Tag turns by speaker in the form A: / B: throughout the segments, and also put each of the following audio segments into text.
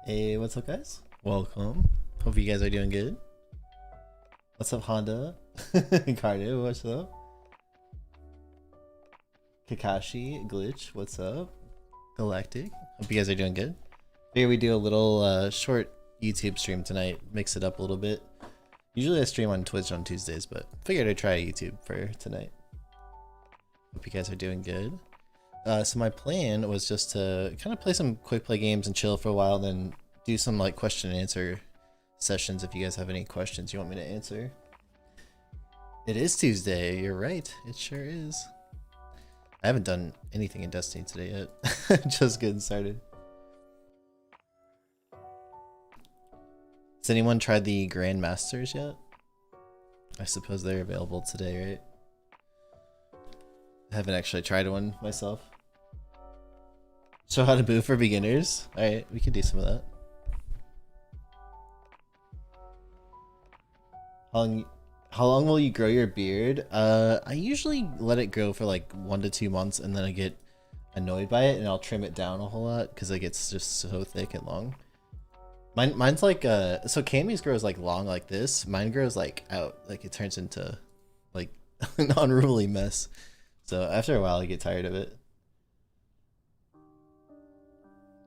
A: Hey, what's up, guys? Welcome. Hope you guys are doing good. What's up, Honda? Cardo, what's up? Kakashi, Glitch, what's up? Galactic, hope you guys are doing good. Here we do a little short YouTube stream tonight, mix it up a little bit. Usually I stream on Twitch on Tuesdays, but figured I'd try YouTube for tonight. Hope you guys are doing good. So my plan was just to kind of play some quick play games and chill for a while, then do some like question and answer sessions if you guys have any questions you want me to answer. It is Tuesday, you're right, it sure is. I haven't done anything in Destiny today yet. Just getting started. Has anyone tried the Grandmasters yet? I suppose they're available today, right? I haven't actually tried one myself. Show how to move for beginners. Alright, we can do some of that. How long will you grow your beard? I usually let it grow for like 1 to 2 months and then I get annoyed by it and I'll trim it down a whole lot because it gets just so thick and long. Mine's like so Cammy's grows like long like this. Mine grows like out, like it turns into like an unruly mess. So after a while I get tired of it.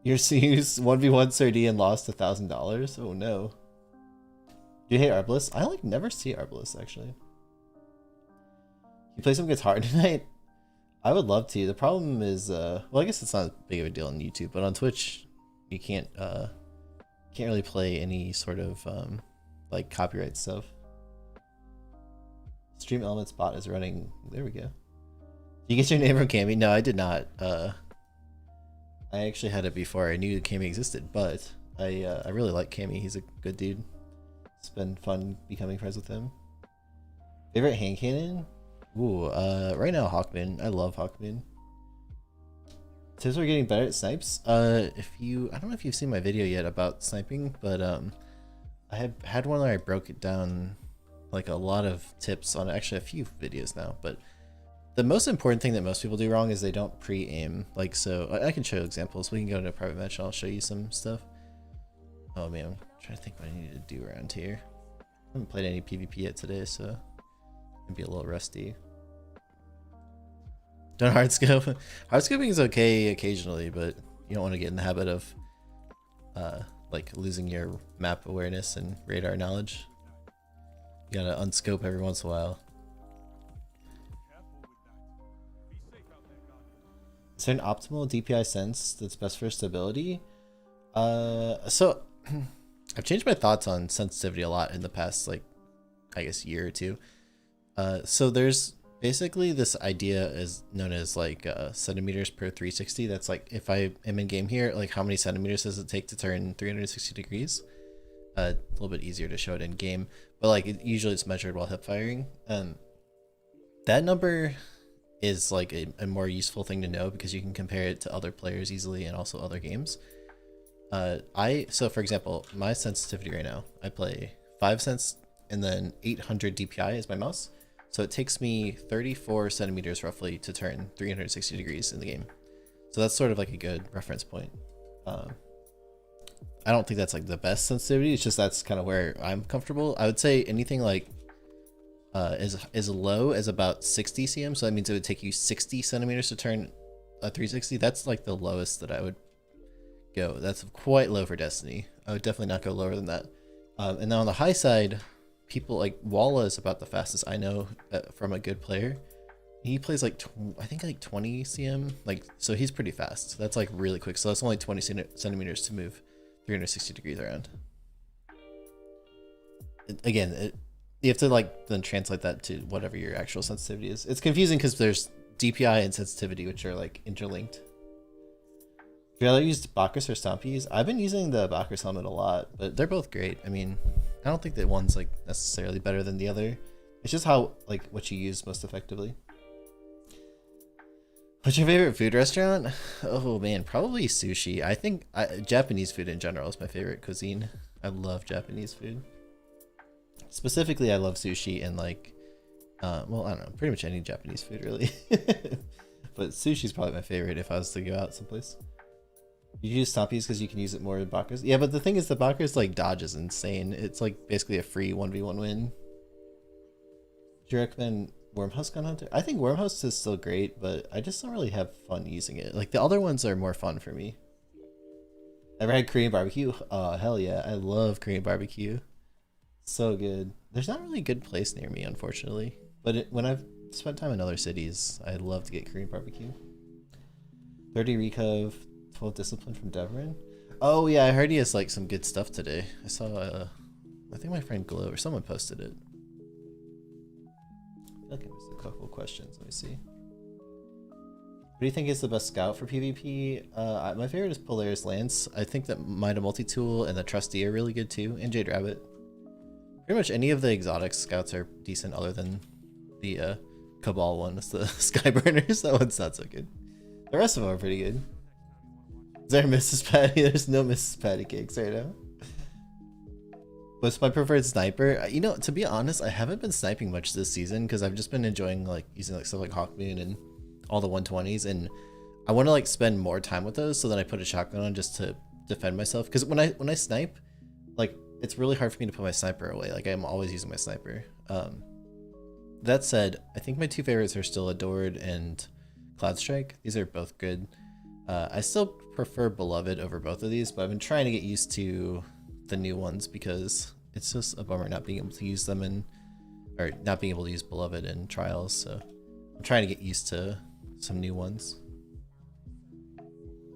A: Your C's 1v1 Sir D and lost $1,000. Oh no. Do you hate Arbalest? I like never see Arbalest actually. You play some guitar tonight? I would love to. The problem is well, I guess it's not as big of a deal on YouTube, but on Twitch you can't really play any sort of like copyright stuff. Stream Elements bot is running. There we go. Did you get your name from Cammy? No, I did not. I actually had it before I knew Cammy existed, but I really like Cammy. He's a good dude. It's been fun becoming friends with him. Favorite hand cannon? Ooh, right now Hawkman. I love Hawkman. Tips for getting better at snipes? I don't know if you've seen my video yet about sniping, but I have had one where I broke it down, like a lot of tips on actually a few videos now, but the most important thing that most people do wrong is they don't pre-aim. Like, so I can show you examples. We can go into a private match and I'll show you some stuff. Oh man, I'm trying to think what I need to do around here. I haven't played any PvP yet today, so I'd be a little rusty. Don't hardscope. Hardscoping is okay occasionally, but you don't want to get in the habit of like losing your map awareness and radar knowledge. You gotta unscope every once in a while. Is there an optimal DPI sense that's best for stability? So I've changed my thoughts on sensitivity a lot in the past, like, I guess year or two. So there's basically this idea is known as like centimeters per 360. That's like if I am in game here, like how many centimeters does it take to turn 360 degrees? A little bit easier to show it in game, but like usually it's measured while hip firing. That number is like a more useful thing to know because you can compare it to other players easily and also other games. So for example, my sensitivity right now, I play 5 cents and then 800 DPI is my mouse. So it takes me 34 centimeters roughly to turn 360 degrees in the game. So that's sort of like a good reference point. I don't think that's like the best sensitivity. It's just that's kind of where I'm comfortable. I would say anything like as low as about 60 cm, so that means it would take you 60 centimeters to turn a 360. That's like the lowest that I would go. That's quite low for Destiny. I would definitely not go lower than that. And then on the high side, people like Walla is about the fastest I know from a good player. He plays like I think like 20 cm, like, so he's pretty fast. That's like really quick. So that's only 20 centimeters to move 360 degrees around. You have to like then translate that to whatever your actual sensitivity is. It's confusing because there's DPI and sensitivity, which are like interlinked. Do you rather use Bacchus or Stompies? I've been using the Bacchus helmet a lot, but they're both great. I mean, I don't think that one's like necessarily better than the other. It's just how, like, what you use most effectively. What's your favorite food restaurant? Oh man, probably sushi. I think Japanese food in general is my favorite cuisine. I love Japanese food. Specifically, I love sushi and like, well, I don't know, pretty much any Japanese food really. But sushi's probably my favorite if I was to go out someplace. You use Stompies because you can use it more in Bakka's. Yeah, but the thing is, the Bakka's like dodge is insane. It's like basically a free 1v1 win. Do you recommend Wormhusk on Hunter? I think Wormhusk is still great, but I just don't really have fun using it. Like the other ones are more fun for me. Ever had Korean barbecue? Oh, hell yeah. I love Korean barbecue. So good. There's not really a good place near me, unfortunately. But when I've spent time in other cities, I love to get Korean barbecue. 30 recov, 12 discipline from Deverin. Oh yeah, I heard he has like some good stuff today. I saw, I think my friend Glow or someone posted it. I feel like I missed a couple questions. Let me see. What do you think is the best scout for PvP? My favorite is Polaris Lance. I think that Mida Multi-Tool and the Trustee are really good too, and Jade Rabbit. Pretty much any of the exotic scouts are decent other than the Cabal one. It's the Skyburners. That one's not so good. The rest of them are pretty good. Is there Mrs. Patty? There's no Mrs. Pattycakes right now. What's my preferred sniper? You know, to be honest, I haven't been sniping much this season because I've just been enjoying like using like stuff like Hawkmoon and all the 120s, and I want to like spend more time with those so that I put a shotgun on just to defend myself. Because when I snipe, like it's really hard for me to put my sniper away. Like I'm always using my sniper. That said, I think my two favorites are still Adored and Cloudstrike. These are both good. I still prefer Beloved over both of these, but I've been trying to get used to the new ones because it's just a bummer not being able to use them in, or not being able to use Beloved in trials. So I'm trying to get used to some new ones.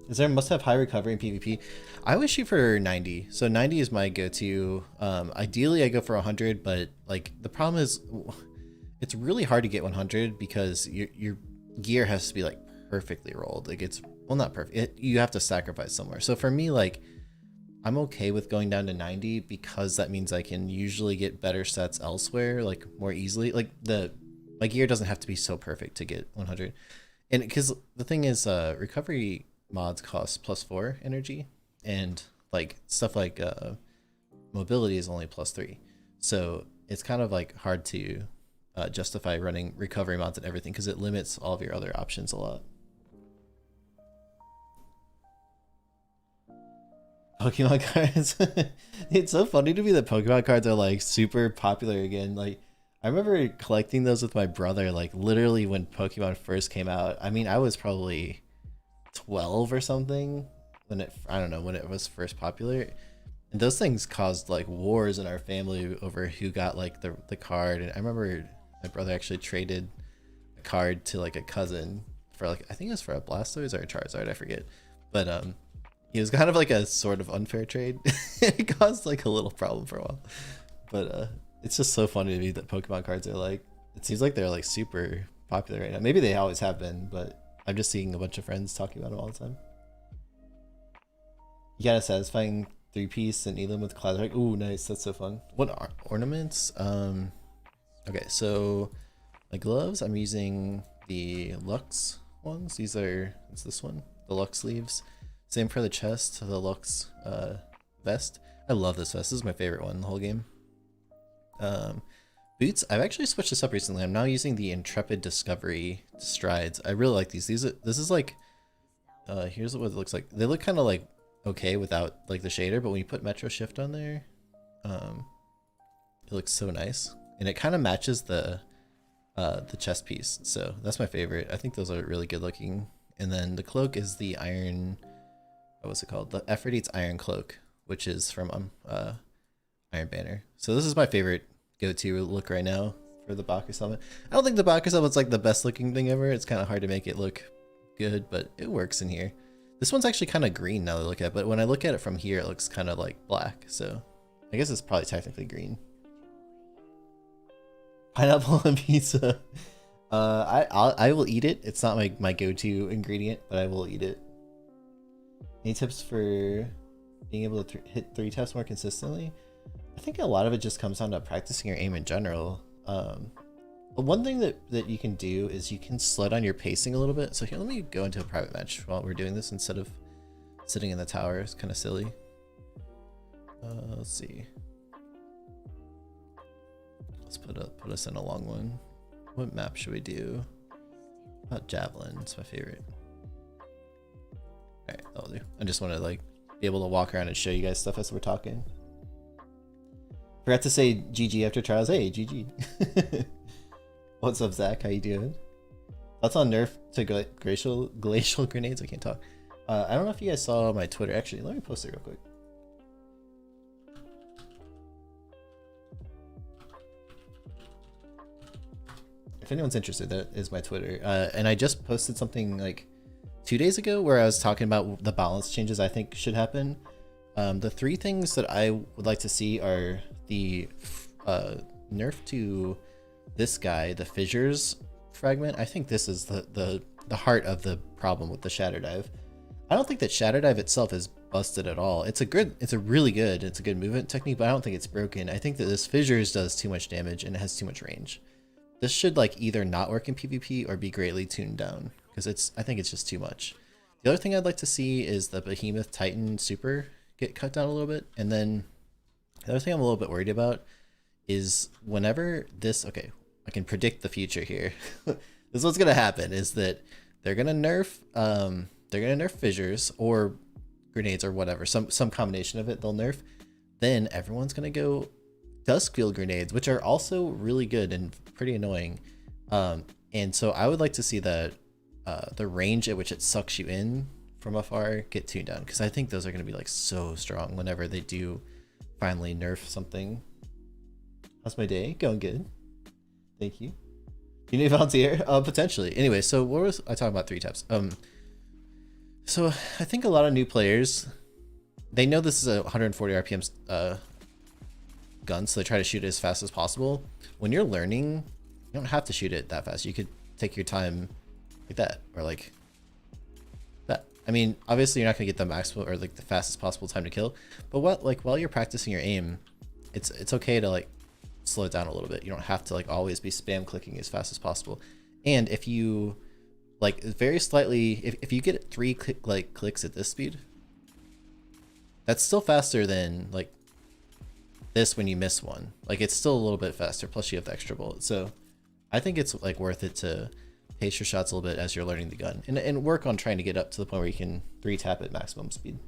A: Is there a must-have high recovery in PvP? I always shoot for 90. So 90 is my go-to. Ideally, I go for 100, but like the problem is it's really hard to get 100 because your gear has to be like perfectly rolled. Like it's, well, not perfect. You have to sacrifice somewhere. So for me, like I'm okay with going down to 90 because that means I can usually get better sets elsewhere, like more easily. Like my gear doesn't have to be so perfect to get 100. And because the thing is, recovery mods cost +4 energy, and like stuff like mobility is only +3. So it's kind of like hard to justify running recovery mods and everything because it limits all of your other options a lot. Pokemon cards. It's so funny to me that Pokemon cards are like super popular again. Like I remember collecting those with my brother, like literally when Pokemon first came out. I mean, I was probably 12 or something when it, I don't know, when it was first popular. And those things caused like wars in our family over who got like the card. And I remember my brother actually traded a card to like a cousin for like, I think it was for a Blastoise or a Charizard, I forget. But it was kind of like a sort of unfair trade. It caused like a little problem for a while. But it's just so funny to me that Pokemon cards are like, it seems like they're like super popular right now. Maybe they always have been, but I'm just seeing a bunch of friends talking about them all the time. You got a satisfying 3-piece and Elam with Cloud. Ooh, nice. That's so fun. What ornaments? Okay, so my gloves, I'm using the Lux ones. These are, it's this one, the Lux sleeves. Same for the chest, the Lux vest. I love this vest. This is my favorite one in the whole game. Boots, I've actually switched this up recently. I'm now using the Intrepid Discovery Strides. I really like these. This is like, here's what it looks like. They look kind of like okay without like the shader, but when you put Metro Shift on there, it looks so nice. And it kind of matches the chest piece. So that's my favorite. I think those are really good looking. And then the cloak is the Iron, what was it called? The Aphrodite's Iron Cloak, which is from Iron Banner. So this is my favorite go-to look right now for the Bacchus helmet. I don't think the Bacchus helmet's like the best looking thing ever. It's kind of hard to make it look good, but it works in here. This one's actually kind of green now that I look at it, but when I look at it from here, it looks kind of like black. So I guess it's probably technically green. Pineapple on pizza. I will eat it. It's not my go-to ingredient, but I will eat it. Any tips for being able to hit 3 taps more consistently? I think a lot of it just comes down to practicing your aim in general. But one thing that you can do is you can slow down your pacing a little bit. So here, let me go into a private match while we're doing this instead of sitting in the tower. It's kind of silly. Let's see. Let's put us in a long one. What map should we do? How about Javelin? It's my favorite. Alright, that'll do. I just want to like be able to walk around and show you guys stuff as we're talking. Forgot to say GG after trials. Hey, GG. What's up, Zach? How you doing? Thoughts on nerf to glacial grenades? I can't talk. I don't know if you guys saw my Twitter. Actually, let me post it real quick. If anyone's interested, that is my Twitter. And I just posted something like 2 days ago where I was talking about the balance changes I think should happen. The 3 things that I would like to see are the nerf to this guy, the fissures fragment. I think this is the heart of the problem with the shatter dive. I don't think that shatter dive itself is busted at all. It's a good movement technique, but I don't think it's broken. I think that this fissures does too much damage and it has too much range. This should like either not work in PvP or be greatly tuned down, because I think it's just too much. The other thing I'd like to see is the Behemoth Titan super get cut down a little bit. And then the other thing I'm a little bit worried about is whenever this, okay, I can predict the future here. This is what's gonna happen is that they're gonna nerf fissures or grenades or whatever, some combination of it they'll nerf. Then everyone's gonna go Duskfield grenades, which are also really good and pretty annoying. And so I would like to see that the range at which it sucks you in from afar get tuned down, because I think those are going to be like so strong whenever they do finally nerf something. How's my day? Going good. Thank you. You need a volunteer? Potentially. Anyway, so what was I talking about? 3 taps. So I think a lot of new players, they know this is a 140 RPM gun, so they try to shoot it as fast as possible. When you're learning, you don't have to shoot it that fast. You could take your time like that, or like that. I mean, obviously you're not gonna get the maximum or like the fastest possible time to kill, but while you're practicing your aim, it's okay to like slow it down a little bit. You don't have to like always be spam clicking as fast as possible. And if you like very slightly, if you get 3 clicks at this speed, that's still faster than like this when you miss one. Like it's still a little bit faster, plus you have the extra bullet. So I think it's like worth it to pace your shots a little bit as you're learning the gun, and work on trying to get up to the point where you can 3-tap at maximum speed.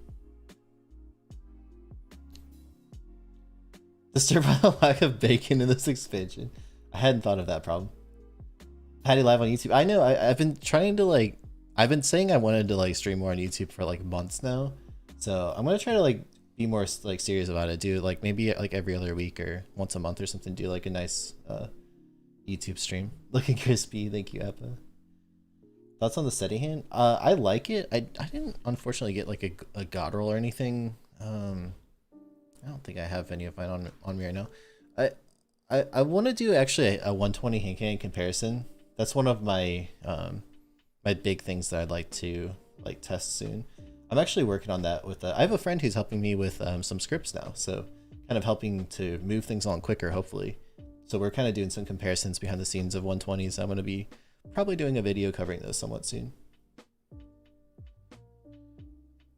A: Disturbed by the lack of bacon in this expansion. I hadn't thought of that problem. Patty live on YouTube. I know, I've been trying to like, I've been saying I wanted to like stream more on YouTube for like months now. So I'm gonna try to like be more like serious about it. Do like maybe like every other week or once a month or something. Do like a nice YouTube stream. Looking crispy. Thank you, Appa. Thoughts on the steady hand? I like it. I didn't unfortunately get like a god roll or anything. I don't think I have any of mine on me right now. I want to do actually a 120 hand cannon comparison. That's one of my my big things that I'd like to like test soon. I'm actually working on that with I have a friend who's helping me with some scripts now, so kind of helping to move things along quicker, hopefully. So we're kind of doing some comparisons behind the scenes of 120s. I'm going to be probably doing a video covering those somewhat soon.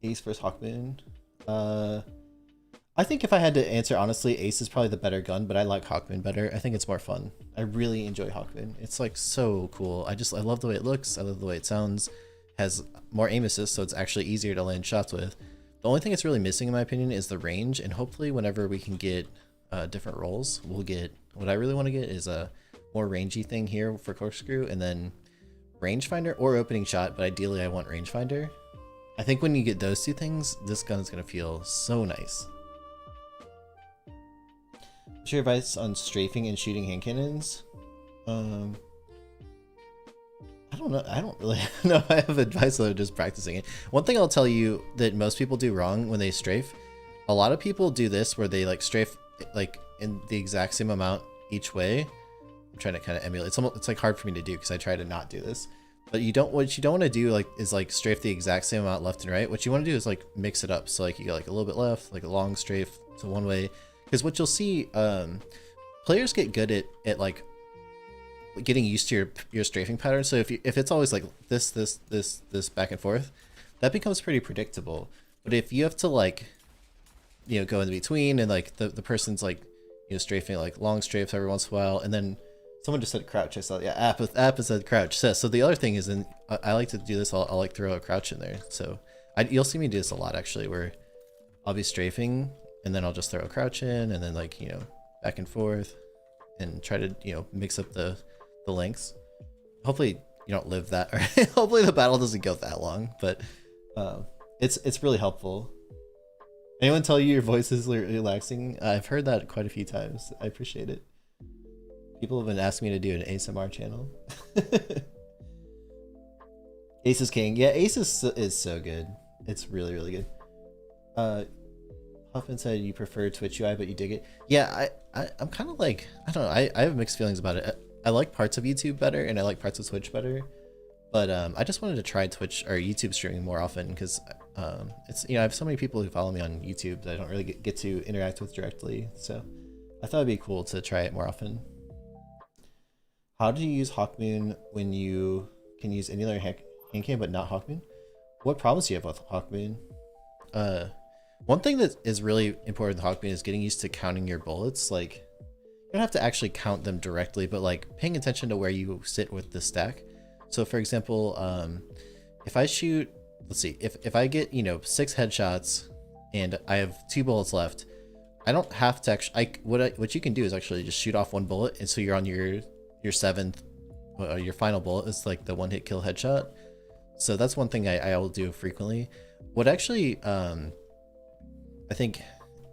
A: Ace versus Hawkmoon. I think if I had to answer honestly, Ace is probably the better gun, but I like Hawkmoon better. I think it's more fun. I really enjoy Hawkmoon. It's like so cool. I love the way it looks. I love the way it sounds. Has more aim assist, so it's actually easier to land shots with. The only thing it's really missing, in my opinion, is the range. And hopefully, whenever we can get different rolls, we'll get. What I really want to get is a more rangey thing here for corkscrew, and then rangefinder or opening shot. But ideally, I want rangefinder. I think when you get those 2 things, this gun is gonna feel so nice. What's your advice on strafing and shooting hand cannons? I don't know. I don't really know if I have advice on just practicing it. One thing I'll tell you that most people do wrong when they strafe, a lot of people do this where they like strafe like in the exact same amount each way. I'm trying to kind of emulate. It's like hard for me to do because I try to not do this. But what you don't want to do is like strafe the exact same amount left and right. What you want to do is like mix it up. So like you go like a little bit left, like a long strafe to one way. Because what you'll see, players get good at like getting used to your strafing pattern. So if it's always like this back and forth, that becomes pretty predictable. But if you have to like, you know, go in between and like the person's like, you know, strafing like long strafes every once in a while, and then someone just said crouch. I saw, yeah, Appa said crouch. So the other thing is, I like to do this. I'll like throw a crouch in there. So You'll see me do this a lot actually, where I'll be strafing and then I'll just throw a crouch in and then like, you know, back and forth and try to, you know, mix up the lengths. Hopefully you don't live that, or hopefully the battle doesn't go that long, but it's really helpful. Anyone tell you your voice is relaxing? I've heard that quite a few times. I appreciate it. People have been asking me to do an ASMR channel. Ace is king. Yeah, Ace is so good. It's really, really good. Huffman said you prefer Twitch UI, but you dig it. Yeah, I'm kind of like, I don't know. I have mixed feelings about it. I like parts of YouTube better, and I like parts of Twitch better. But I just wanted to try Twitch or YouTube streaming more often because it's, you know, I have so many people who follow me on YouTube that I don't really get to interact with directly. So I thought it'd be cool to try it more often. How do you use Hawkmoon when you can use any other hand cam but not Hawkmoon? What problems do you have with Hawkmoon? One thing that is really important with Hawkmoon is getting used to counting your bullets. Like, you don't have to actually count them directly, but like paying attention to where you sit with the stack. So for example, if I shoot, let's see, if I get, you know, 6 headshots and I have 2 bullets left, I don't have to actually, what you can do is actually just shoot off 1 bullet, and so you're on your 7th, your final bullet is like the 1-hit kill headshot. So that's one thing I will do frequently. What actually I think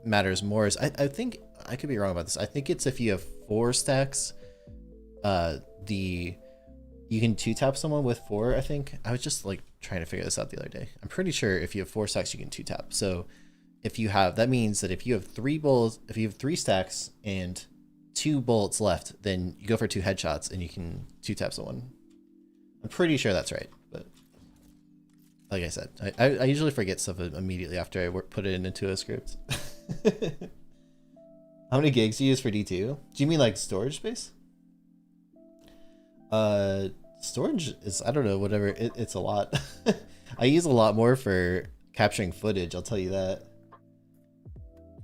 A: matters more is, I think, I could be wrong about this, I think it's if you have 4 stacks, you can 2-tap someone with 4, I think. I was just like trying to figure this out the other day. I'm pretty sure if you have 4 stacks, you can 2-tap. So if you have, that means that if you have 3 bullets, if you have 3 stacks and 2 bullets left, then you go for 2 headshots and you can 2-tap someone. I'm pretty sure that's right, but like I said, I usually forget stuff immediately after I put it into a script. How many gigs do you use for D2? Do you mean like storage space? Storage is, I don't know, whatever, it's a lot. I use a lot more for capturing footage, I'll tell you that.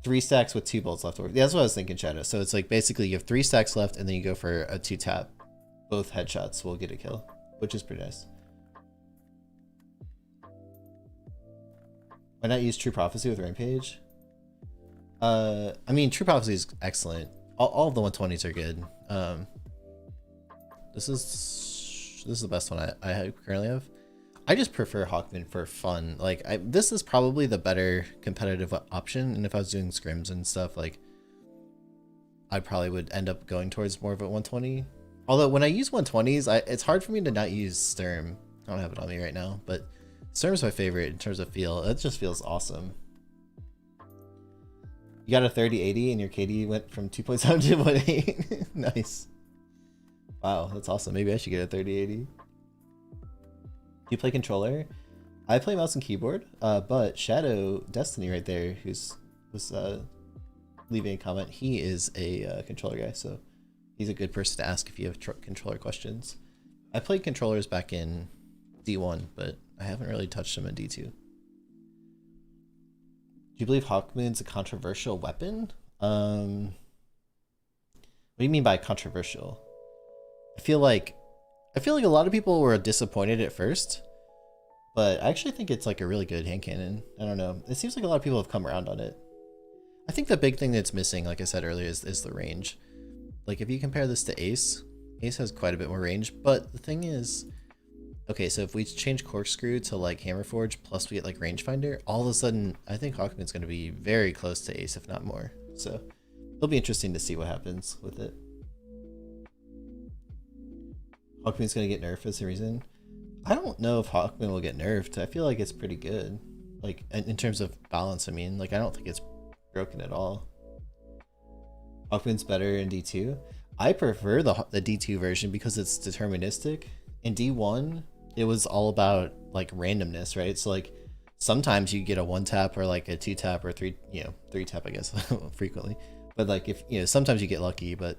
A: 3 stacks with 2 bullets left. Yeah, that's what I was thinking, Shadow. So it's like basically you have 3 stacks left and then you go for a 2-tap. Both headshots will get a kill, which is pretty nice. Why not use True Prophecy with Rampage? I mean, True Prophecy is excellent. All of the 120s are good. This is the best one I currently have. I just prefer Hawkmoon for fun. Like, this is probably the better competitive option. And if I was doing scrims and stuff, like, I probably would end up going towards more of a 120. Although when I use 120s, it's hard for me to not use Sturm. I don't have it on me right now, but Sturm's my favorite in terms of feel. It just feels awesome. You got a 3080 and your KD went from 2.7 to 1.8. Nice. Wow, that's awesome. Maybe I should get a 3080. Do you play controller? I play mouse and keyboard, but Shadow Destiny right there, was leaving a comment, he is a controller guy, so he's a good person to ask if you have controller questions. I played controllers back in D1, but I haven't really touched them in D2. Do you believe Hawkmoon's a controversial weapon? What do you mean by controversial? I feel like a lot of people were disappointed at first, but I actually think it's like a really good hand cannon. I don't know. It seems like a lot of people have come around on it. I think the big thing that's missing, like I said earlier, is the range. Like if you compare this to Ace, Ace has quite a bit more range, but the thing is, okay, so if we change Corkscrew to like Hammerforge plus we get like Rangefinder, all of a sudden I think Hawkmoon's going to be very close to Ace, if not more. So it'll be interesting to see what happens with it. Hawkmoon's going to get nerfed for some reason. I don't know if Hawkmoon will get nerfed. I feel like it's pretty good. Like in terms of balance, I mean, like I don't think it's broken at all. Hawkmoon's better in D2. I prefer the D2 version because it's deterministic. In D1, it was all about like randomness, right? So like sometimes you get a 1-tap or like a 2-tap or 3-tap, I guess, frequently. But like if, sometimes you get lucky, but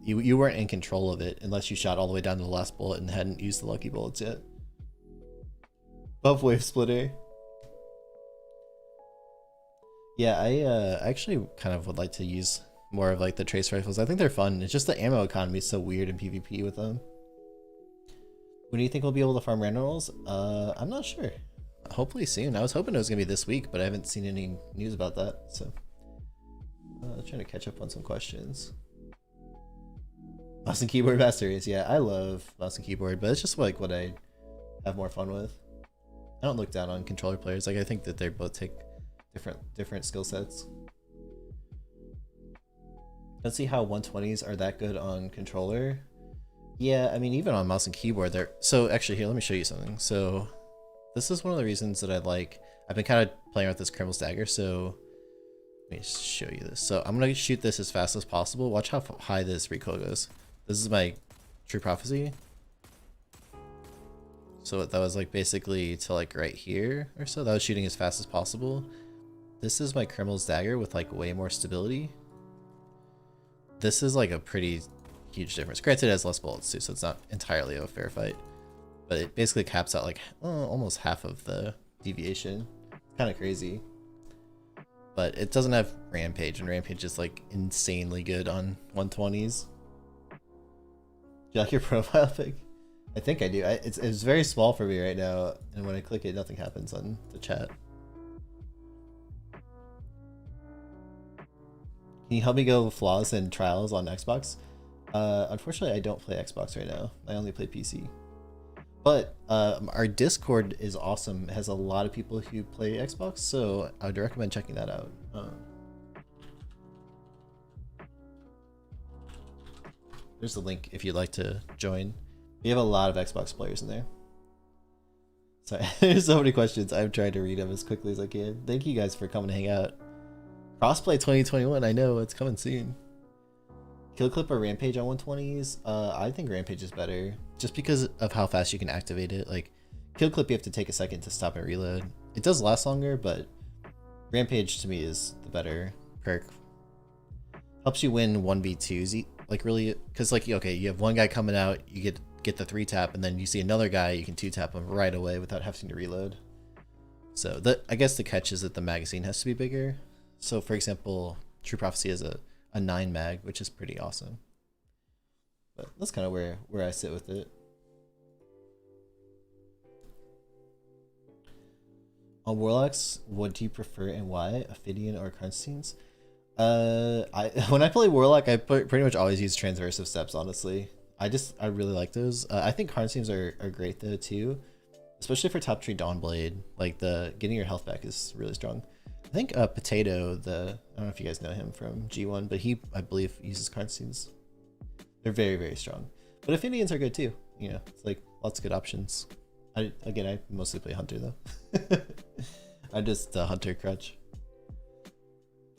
A: you weren't in control of it unless you shot all the way down to the last bullet and hadn't used the lucky bullets yet. Buff Wave Splitter. Yeah, I actually kind of would like to use more of like the trace rifles. I think they're fun. It's just the ammo economy is so weird in PvP with them. When do you think we'll be able to farm randomals? I'm not sure. hopefully soon. I was hoping it was gonna be this week, but I haven't seen any news about that. So trying to catch up on some questions. Mouse and keyboard masteries. Yeah, I love mouse and keyboard, but it's just like what I have more fun with. I don't look down on controller players. Like I think that they both take different skill sets. Let's see how 120s are that good on controller. Yeah, I mean even on mouse and keyboard they're so actually here, let me show you something. So this is one of the reasons that I've been kind of playing with this Criminal's Dagger. So let me show you this. So I'm gonna shoot this as fast as possible. Watch how high this recoil goes. This is my True Prophecy. So that was like basically to like right here or so. That was shooting as fast as possible. This is my Criminal's Dagger with like way more stability. This is like a pretty huge difference. Granted, it has less bullets too, so it's not entirely a fair fight. But it basically caps out like almost half of the deviation. Kind of crazy. But it doesn't have Rampage, and Rampage is like insanely good on 120s. Do you like your profile pic? I think I do. It's very small for me right now, and when I click it, nothing happens on the chat. Can you help me go flaws and trials on Xbox? Unfortunately, I don't play Xbox right now. I only play PC. But our Discord is awesome. It has a lot of people who play Xbox, so I would recommend checking that out. There's the link if you'd like to join. We have a lot of Xbox players in there. Sorry, there's so many questions. I'm trying to read them as quickly as I can. Thank you guys for coming to hang out. Crossplay 2021, I know, it's coming soon. Kill clip or Rampage on 120s? I think Rampage is better, just because of how fast you can activate it. Like, Kill clip you have to take a second to stop and reload. It does last longer, but Rampage to me is the better perk. Helps you win 1v2s, like really, because like, okay, you have one guy coming out, you get the 3-tap, and then you see another guy, you can 2-tap him right away without having to reload. So I guess the catch is that the magazine has to be bigger. So for example, True Prophecy is a 9 mag, which is pretty awesome. But that's kind of where I sit with it. On Warlocks, what do you prefer and why? Ophidian or Karnsteins? When I play Warlock, I pretty much always use Transversive Steps, honestly. I really like those. I think Karnsteins are great though too. Especially for top tree Dawnblade. Like getting your health back is really strong. I think Potato, I don't know if you guys know him from G1, but he, I believe, uses Karnsteins. They're very, very strong. But Ophidians are good too. You know, it's like lots of good options. I mostly play Hunter though. I'm just a Hunter crutch.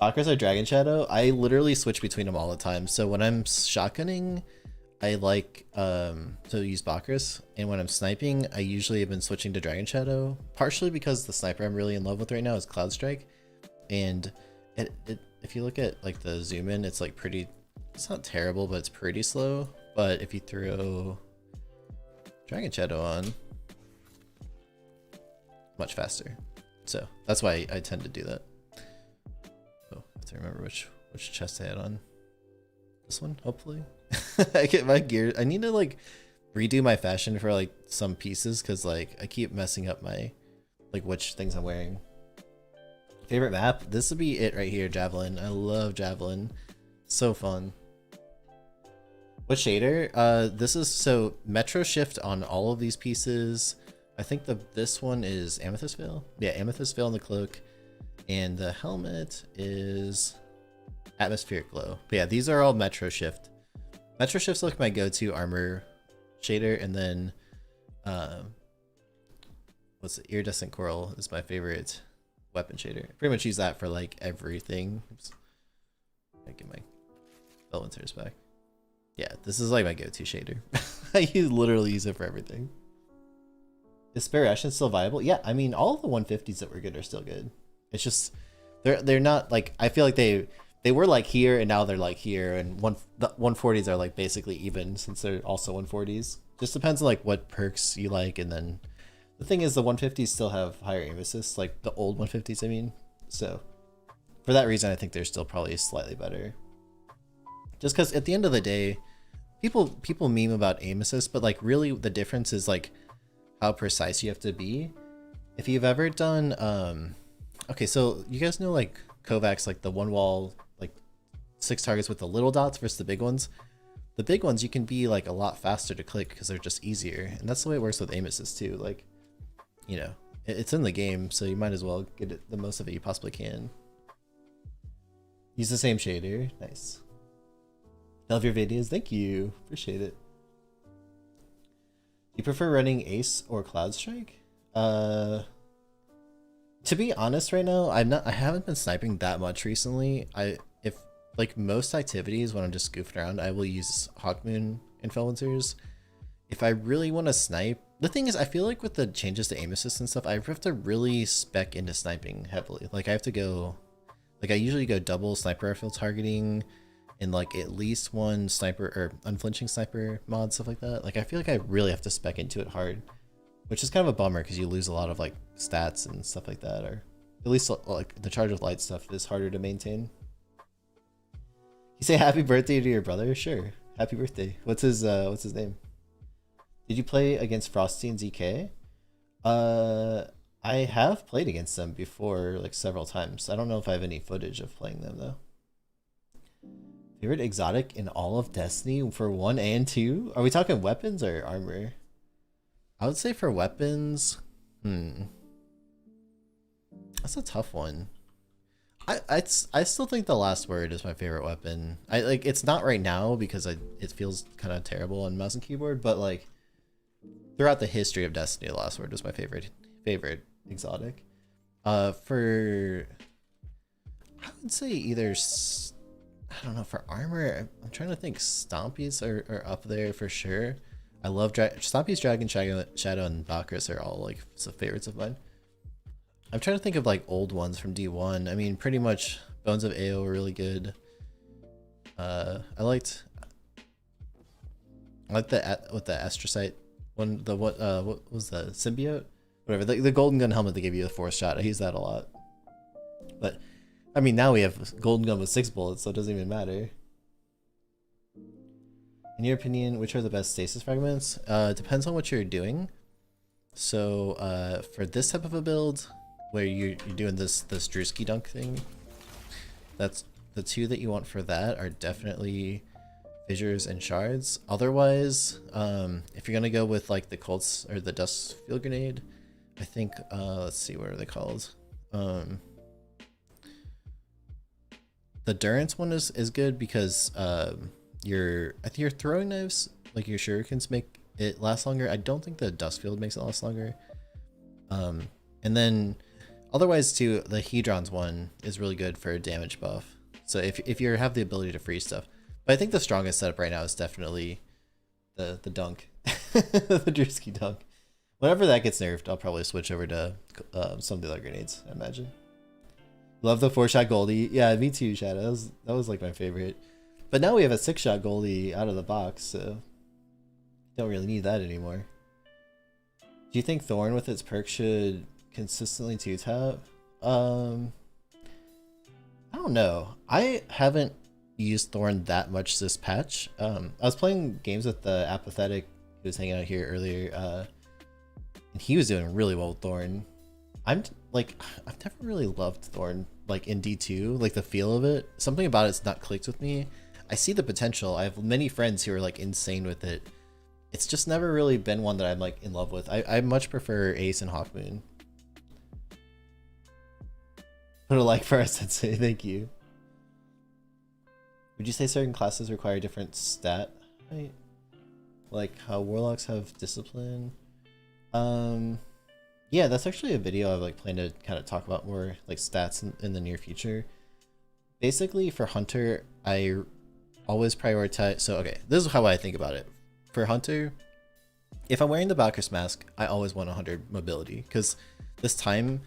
A: Bakras or Dragon Shadow? I literally switch between them all the time. So when I'm shotgunning, I like to use Bakras, and when I'm sniping, I usually have been switching to Dragon Shadow, partially because the sniper I'm really in love with right now is Cloud Strike, and if you look at like the zoom in, it's like it's not terrible, but it's pretty slow. But if you throw Dragon Shadow on, much faster. So that's why I tend to do that. Oh, I have to remember which chest I had on. This one, hopefully. I get my gear. I need to like redo my fashion for like some pieces, because like I keep messing up my which things I'm wearing. Favorite map? This would be it right here, Javelin. I love Javelin. So fun. What shader? This is so Metro Shift on all of these pieces. I think this one is Amethyst Veil. Yeah, Amethyst Veil on the cloak, and the helmet is Atmospheric Glow. But yeah, these are all Metro Shift. Metro Shift's like my go-to armor shader, and then what's it? Iridescent Coral is my favorite weapon shader. I pretty much use that for like everything. Oops. I get my Velventers back. Yeah, this is like my go-to shader. I literally use it for everything. Is Spare Ration still viable? Yeah, I mean all of the 150s that were good are still good. It's just they're not like, I feel like they were like here and now they're like here, and the 140s are like basically even since they're also 140s. Just depends on like what perks you like, and then the thing is the 150s still have higher aim assist, like the old 150s I mean. So for that reason I think they're still probably slightly better. Just because at the end of the day, people meme about aim assist, but like really the difference is like how precise you have to be. if you've ever done, okay, so you guys know like Kovacs, like the one wall, like 6 targets with the little dots versus the big ones. The big ones you can be like a lot faster to click because they're just easier, and that's the way it works with aim assist too. Like, you know, it's in the game, so you might as well get it, the most of it you possibly can. Use the same shader. Nice. Love your videos. Thank you. Appreciate it. Do you prefer running Ace or Cloud Strike? To be honest, right now, I haven't been sniping that much recently. If like most activities when I'm just goofing around, I will use Hawkmoon Influencers. If I really want to snipe, the thing is, I feel like with the changes to aim assist and stuff, I have to really spec into sniping heavily. Like I have to go, like I usually go double sniper rifle targeting and like at least one sniper or unflinching sniper mod, stuff like that. Like I feel like I really have to spec into it hard, which is kind of a bummer because you lose a lot of like stats and stuff like that, or at least like the charge of light stuff is harder to maintain. You say happy birthday to your brother? Sure. Happy birthday. What's his name? Did you play against Frosty and ZK? I have played against them before, like several times. I don't know if I have any footage of playing them though. Favorite exotic in all of Destiny for 1 and 2? Are we talking weapons or armor? I would say for weapons, that's a tough one. I still think the last word is my favorite weapon. It's not right now because it feels kind of terrible on mouse and keyboard, but like throughout the history of Destiny, the last word was my favorite exotic. For I would say either I don't know, for armor, I'm trying to think. Stompies are up there for sure. I love Stompies, Dragon, Shadow, and Bakris are all like some favorites of mine. I'm trying to think of like old ones from D1. I mean, pretty much Bones of AO were really good. I liked with the astrocyte one. What was the symbiote? Whatever, the golden gun helmet that gave you the 4th shot. I use that a lot. But I mean, now we have golden gun with 6 bullets, so it doesn't even matter. In your opinion, which are the best stasis fragments? Depends on what you're doing. So for this type of a build, where you're doing this Drewski dunk thing, that's the 2 that you want for that are definitely fissures and shards. Otherwise, if you're gonna go with like the Colts or the dust field grenade, I think let's see, what are they called? The Durance one is good because I think your throwing knives, like your shurikens, make it last longer. I don't think the dust field makes it last longer. And then otherwise too, the Hedron's one is really good for a damage buff. So if you have the ability to freeze stuff. But I think the strongest setup right now is definitely the dunk. The Drewski dunk. Whenever that gets nerfed, I'll probably switch over to some of the other grenades, I imagine. Love the 4-shot Goldie. Yeah, me too, Shadow. That was like my favorite. But now we have a 6-shot Goldie out of the box, so don't really need that anymore. Do you think Thorn with its perk should consistently 2-tap? I don't know. I haven't used Thorn that much this patch. I was playing games with the Apathetic who was hanging out here earlier, and he was doing really well with Thorn. I've never really loved Thorn like in D2, like the feel of it. Something about it's not clicked with me. I see the potential. I have many friends who are like insane with it. It's just never really been one that I'm like in love with. I much prefer Ace and Hawkmoon. Put a like for our sensei, thank you. Would you say certain classes require different stat height? Like how warlocks have discipline? Yeah, that's actually a video I've like planned to kind of talk about more like stats in the near future. Basically for Hunter, I always prioritize. So okay, this is how I think about it. For Hunter, if I'm wearing the Bakris mask, I always want 100 mobility because this time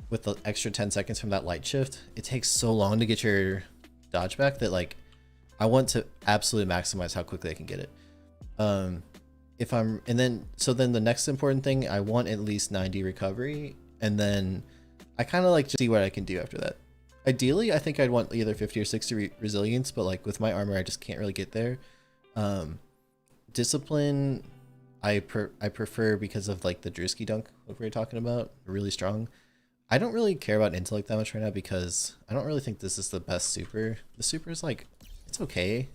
A: with the extra 10 seconds from that light shift, it takes so long to get your dodge back that like I want to absolutely maximize how quickly I can get it. So then the next important thing, I want at least 90 recovery, and then I kind of like to see what I can do after that. Ideally, I think I'd want either 50 or 60 resilience, but like with my armor, I just can't really get there. Discipline, I prefer because of like the Drewski dunk what we were talking about, really strong. I don't really care about intellect that much right now because I don't really think this is the best super. The super is like, it's okay.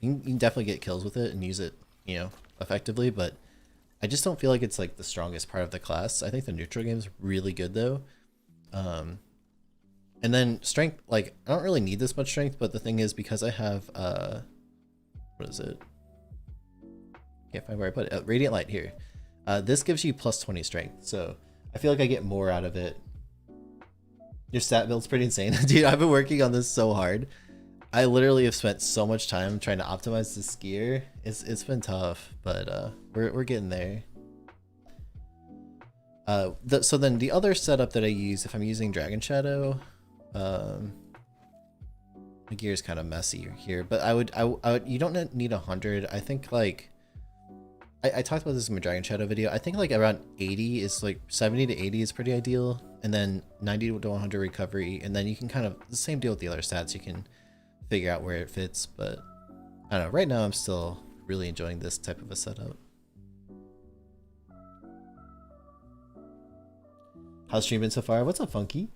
A: You can definitely get kills with it and use it, you know, effectively, but I just don't feel like it's like the strongest part of the class. I think the neutral game is really good though. And then strength, like I don't really need this much strength, but the thing is because I have, what is it? Can't find where I put it. Radiant Light here. This gives you plus 20 strength. So I feel like I get more out of it. Your stat build's pretty insane. Dude, I've been working on this so hard. I literally have spent so much time trying to optimize this gear. It's been tough, but we're getting there. So then the other setup that I use if I'm using Dragon Shadow, the gear is kind of messy here, but I would you don't need 100. I think like I talked about this in my Dragon Shadow video. I think like around 80 is like 70 to 80 is pretty ideal, and then 90 to 100 recovery, and then you can kind of the same deal with the other stats. You can figure out where it fits, but I don't know. Right now, I'm still really enjoying this type of a setup. How's stream been so far? What's up, Funky?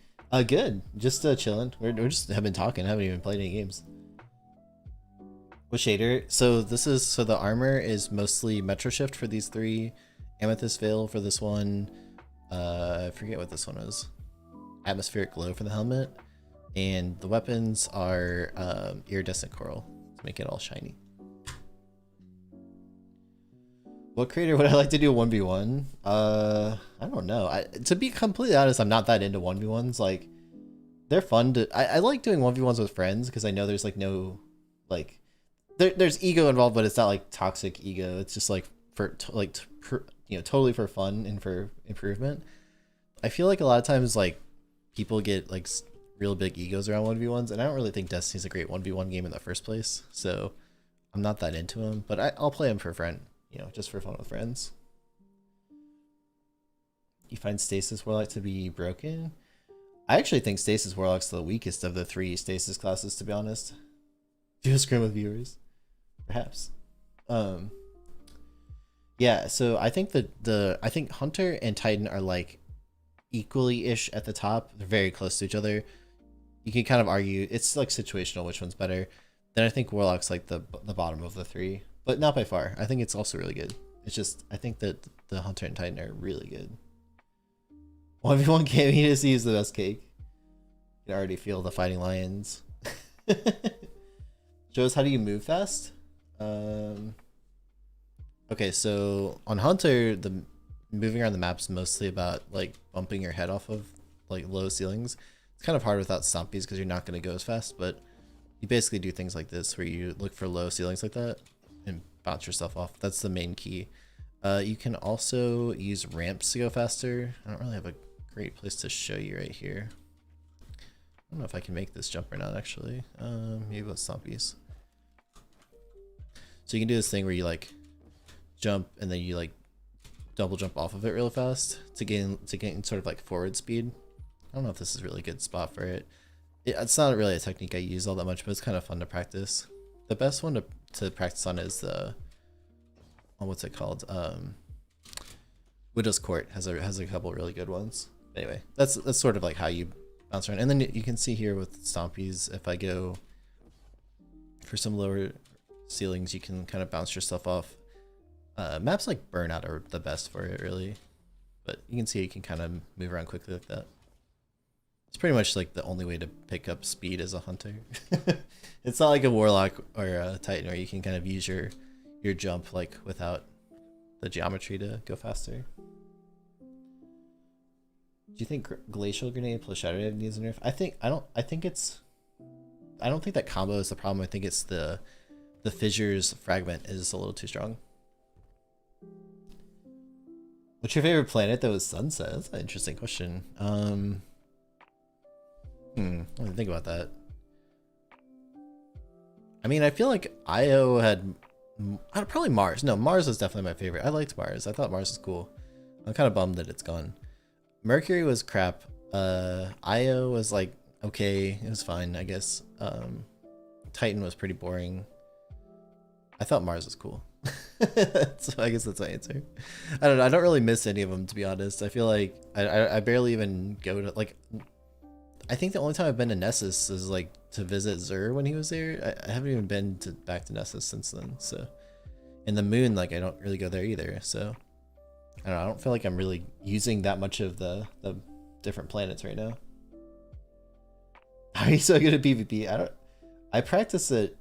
A: Good. Just chilling. We're just have been talking. Haven't even played any games. What shader? So the armor is mostly Metro Shift for these three. Amethyst Veil for this one. I forget what this one is. Atmospheric Glow for the helmet. And the weapons are Iridescent Coral to make it all shiny. What creator would I like to do 1v1? I don't know. To be completely honest, I'm not that into 1v1s. Like, they're fun to... I like doing 1v1s with friends because I know there's like no... like there's ego involved, but it's not like toxic ego. It's just like for totally for fun and for improvement. I feel like a lot of times like people get like real big egos around 1v1s, and I don't really think Destiny's a great 1v1 game in the first place, so I'm not that into them, but I'll play them for a friend, you know, just for fun with friends. You find Stasis Warlock to be broken? I actually think Stasis Warlock's the weakest of the three Stasis classes, to be honest. Do a scrim with viewers? Perhaps. Yeah, so I think I think Hunter and Titan are like equally-ish at the top. They're very close to each other. You can kind of argue it's like situational which one's better. Then I think Warlock's like the bottom of the three, but not by far. I think it's also really good. It's just I think that the Hunter and Titan are really good. 1v1 gaming is the best cake. You can already feel the fighting lions. Shows how do you move fast? Okay, so on Hunter, the moving around the map's mostly about like bumping your head off of like low ceilings. It's kind of hard without stompies because you're not going to go as fast, but you basically do things like this where you look for low ceilings like that and bounce yourself off. That's the main key. You can also use ramps to go faster. I don't really have a great place to show you right here. I don't know if I can make this jump or not actually. Maybe with stompies. So you can do this thing where you like jump and then you like double jump off of it real fast to gain sort of like forward speed. I don't know if this is a really good spot for it. It's not really a technique I use all that much, but it's kind of fun to practice. The best one to practice on is the what's it called? Widow's Court has a couple really good ones. Anyway, that's sort of like how you bounce around. And then you can see here with stompies, if I go for some lower ceilings, you can kind of bounce yourself off. Maps like Burnout are the best for it really, but you can see you can kind of move around quickly like that. It's pretty much like the only way to pick up speed as a hunter. It's not like a warlock or a titan where you can kind of use your jump like without the geometry to go faster. Do you think glacial grenade plus shadow wave needs a nerf? I don't think that combo is the problem. I think it's the fissures fragment is a little too strong. What's your favorite planet that was sunset? That's an interesting question. Let me think about that. I mean, I feel like Io had probably Mars. No, Mars was definitely my favorite. I liked Mars. I thought Mars was cool. I'm kind of bummed that it's gone. Mercury was crap. Io was like okay. It was fine, I guess. Titan was pretty boring. I thought Mars was cool. So I guess that's my answer. I don't know. I don't really miss any of them, to be honest. I feel like I barely even go to, like, I think the only time I've been to Nessus is like to visit Zur when he was there. I haven't even been back to Nessus since then. So, and the moon, like, I don't really go there either. So I don't know. I don't feel like I'm really using that much of the different planets right now. Are you so good at PvP? I practice it.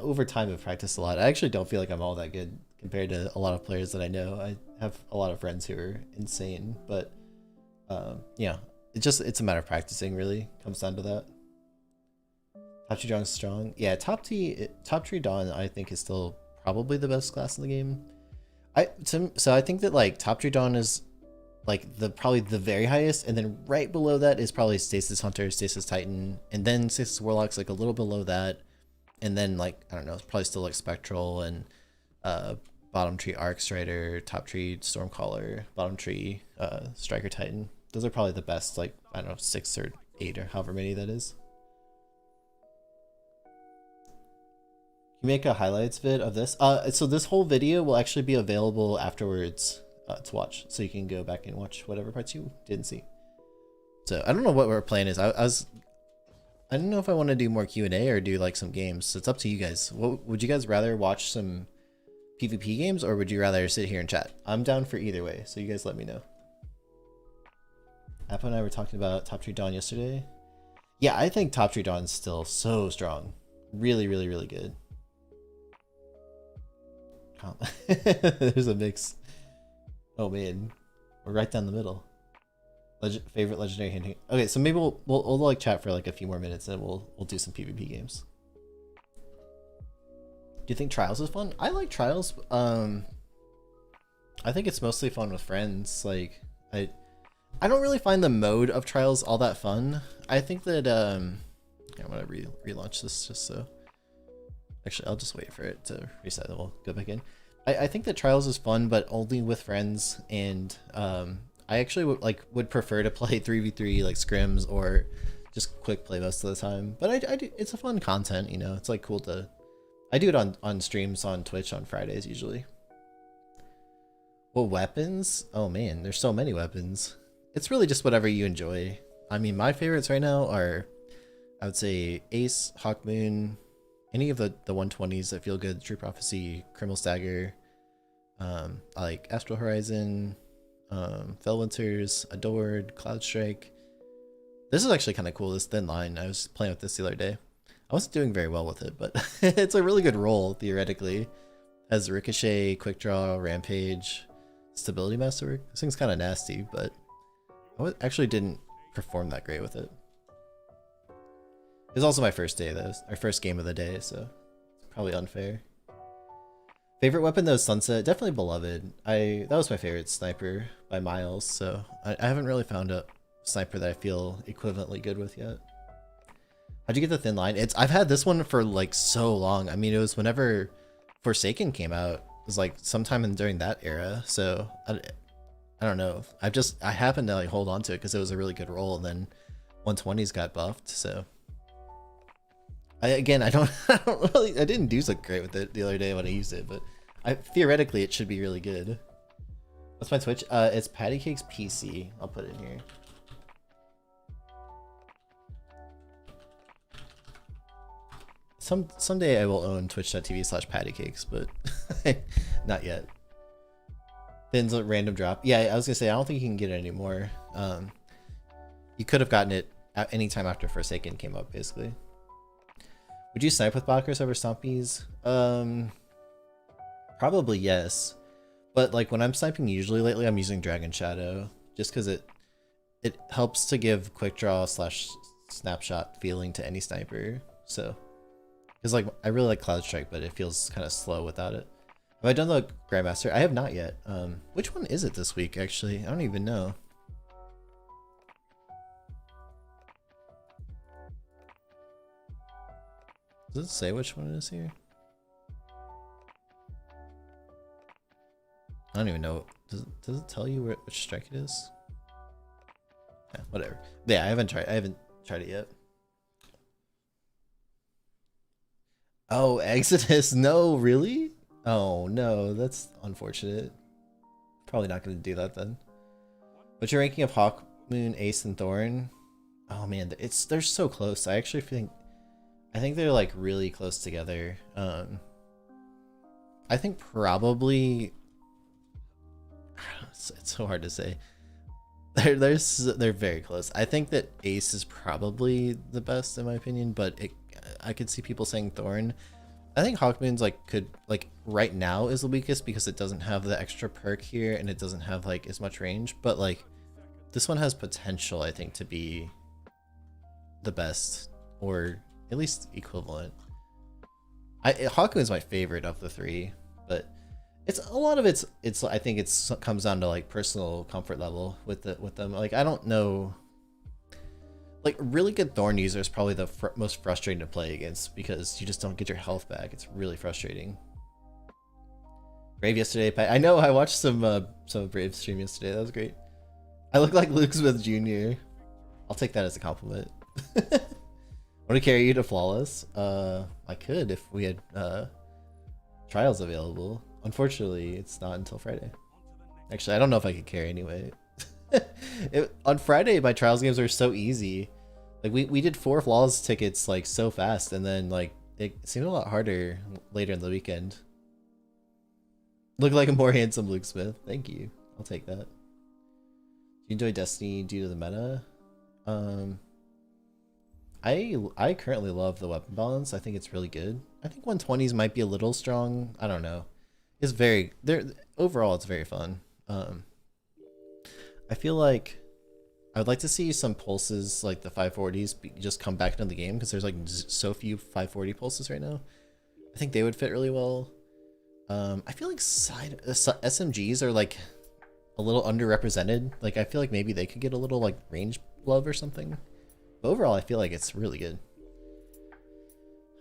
A: Over time I've practiced a lot. I actually don't feel like I'm all that good compared to a lot of players that I know. I have a lot of friends who are insane, but yeah, it's a matter of practicing, really. Comes down to that. Top tree Dawn is strong. Yeah, top tree Dawn I think is still probably the best class in the game. So I think that like top tree Dawn is like probably the very highest, and then right below that is probably Stasis Hunter, Stasis Titan, and then Stasis Warlock's like a little below that. And then, like, I don't know, it's probably still like Spectral and bottom tree Arc Strider, top tree Stormcaller, bottom tree Striker Titan. Those are probably the best, like, I don't know, 6 or 8 or however many that is. You make a highlights vid of this? So this whole video will actually be available afterwards to watch. So you can go back and watch whatever parts you didn't see. So I don't know what our plan is. I don't know if I want to do more Q&A or do like some games. So it's up to you guys. What would you guys rather watch, some PvP games, or would you rather sit here and chat? I'm down for either way, so you guys let me know. Appa and I were talking about Top Tree Dawn yesterday. Yeah, I think Top Tree Dawn is still so strong. Really, really, really good. There's a mix. Oh man, we're right down the middle. Favorite legendary hinting. Okay, so maybe we'll like chat for like a few more minutes, and we'll do some PvP games. Do you think Trials is fun? I like Trials. I think it's mostly fun with friends. Like I don't really find the mode of Trials all that fun. I think that I'm gonna relaunch this just so. Actually, I'll just wait for it to reset, then we'll go back in. I think that Trials is fun, but only with friends, and I actually would prefer to play 3v3 like scrims or just quick play most of the time. But I do, it's a fun content, you know. It's like cool to. I do it on streams on Twitch on Fridays usually. Well, weapons? Oh man, there's so many weapons. It's really just whatever you enjoy. I mean, my favorites right now are, I would say, Ace, Hawkmoon, any of the 120s that feel good. True Prophecy, Criminal Stagger, I like Astral Horizon. Fellwinter's, Adored, Cloudstrike. This is actually kind of cool, this thin line. I was playing with this the other day. I wasn't doing very well with it, but it's a really good roll, theoretically. Has Ricochet, Quick Draw, Rampage, Stability Masterwork. This thing's kind of nasty, but I actually didn't perform that great with it. It was also my first day, though. Our first game of the day, so it's probably unfair. Favorite weapon though, Sunset, definitely Beloved. That was my favorite sniper by miles, so I haven't really found a sniper that I feel equivalently good with yet. How'd you get the thin line? I've had this one for like so long. I mean, it was whenever Forsaken came out. It was like sometime during that era, so I don't know. I happened to like hold on to it because it was a really good roll, and then 120s got buffed, so. I didn't do so great with it the other day when I used it, but theoretically it should be really good. What's my Twitch? It's Pattycakes PC. I'll put it in here. Someday I will own twitch.tv/pattycakes, but not yet. Thin's a random drop. Yeah, I was gonna say I don't think you can get it anymore. You could have gotten it at any time after Forsaken came up, basically. Would you snipe with blockers over Stompies? Probably yes. But like when I'm sniping usually lately, I'm using Dragon Shadow just because it helps to give quick draw / snapshot feeling to any sniper. So, because like I really like Cloudstrike, but it feels kind of slow without it. Have I done the Grandmaster? I have not yet. Which one is it this week actually? I don't even know. Does it say which one it is here? I don't even know. Does it tell you which strike it is? Yeah, whatever. Yeah, I haven't tried it yet. Oh, Exodus. No, really? Oh no, that's unfortunate. Probably not going to do that then. What's your ranking of Hawk, Moon, Ace, and Thorn? Oh man, they're so close. I actually think they're like really close together. I think probably it's so hard to say. They're very close. I think that Ace is probably the best in my opinion, but I could see people saying Thorn. I think Hawkmoon's could right now is the weakest because it doesn't have the extra perk here and it doesn't have like as much range, but like this one has potential I think to be the best or at least equivalent. Hawkmoon's my favorite of the three, but it's a lot of it's I think it's comes down to like personal comfort level with them. Like I don't know, like really good Thorn user is probably the most frustrating to play against because you just don't get your health back. It's really frustrating. Brave yesterday, I know I watched some Brave stream yesterday. That was great. I look like Luke Smith Jr. I'll take that as a compliment. Want to carry you to Flawless? I could if we had trials available. Unfortunately, it's not until Friday. Actually, I don't know if I could carry anyway. On Friday, my trials games were so easy. Like we did 4 Flawless tickets like so fast, and then like it seemed a lot harder later in the weekend. Look like a more handsome Luke Smith. Thank you. I'll take that. Do you enjoy Destiny due to the meta? I currently love the weapon balance. I think it's really good. I think 120s might be a little strong. I don't know. It's overall it's very fun. I feel like I would like to see some pulses like the 540s just come back into the game because there's like so few 540 pulses right now. I think they would fit really well. I feel like SMGs are like a little underrepresented. Like I feel like maybe they could get a little like range love or something. But overall, I feel like it's really good.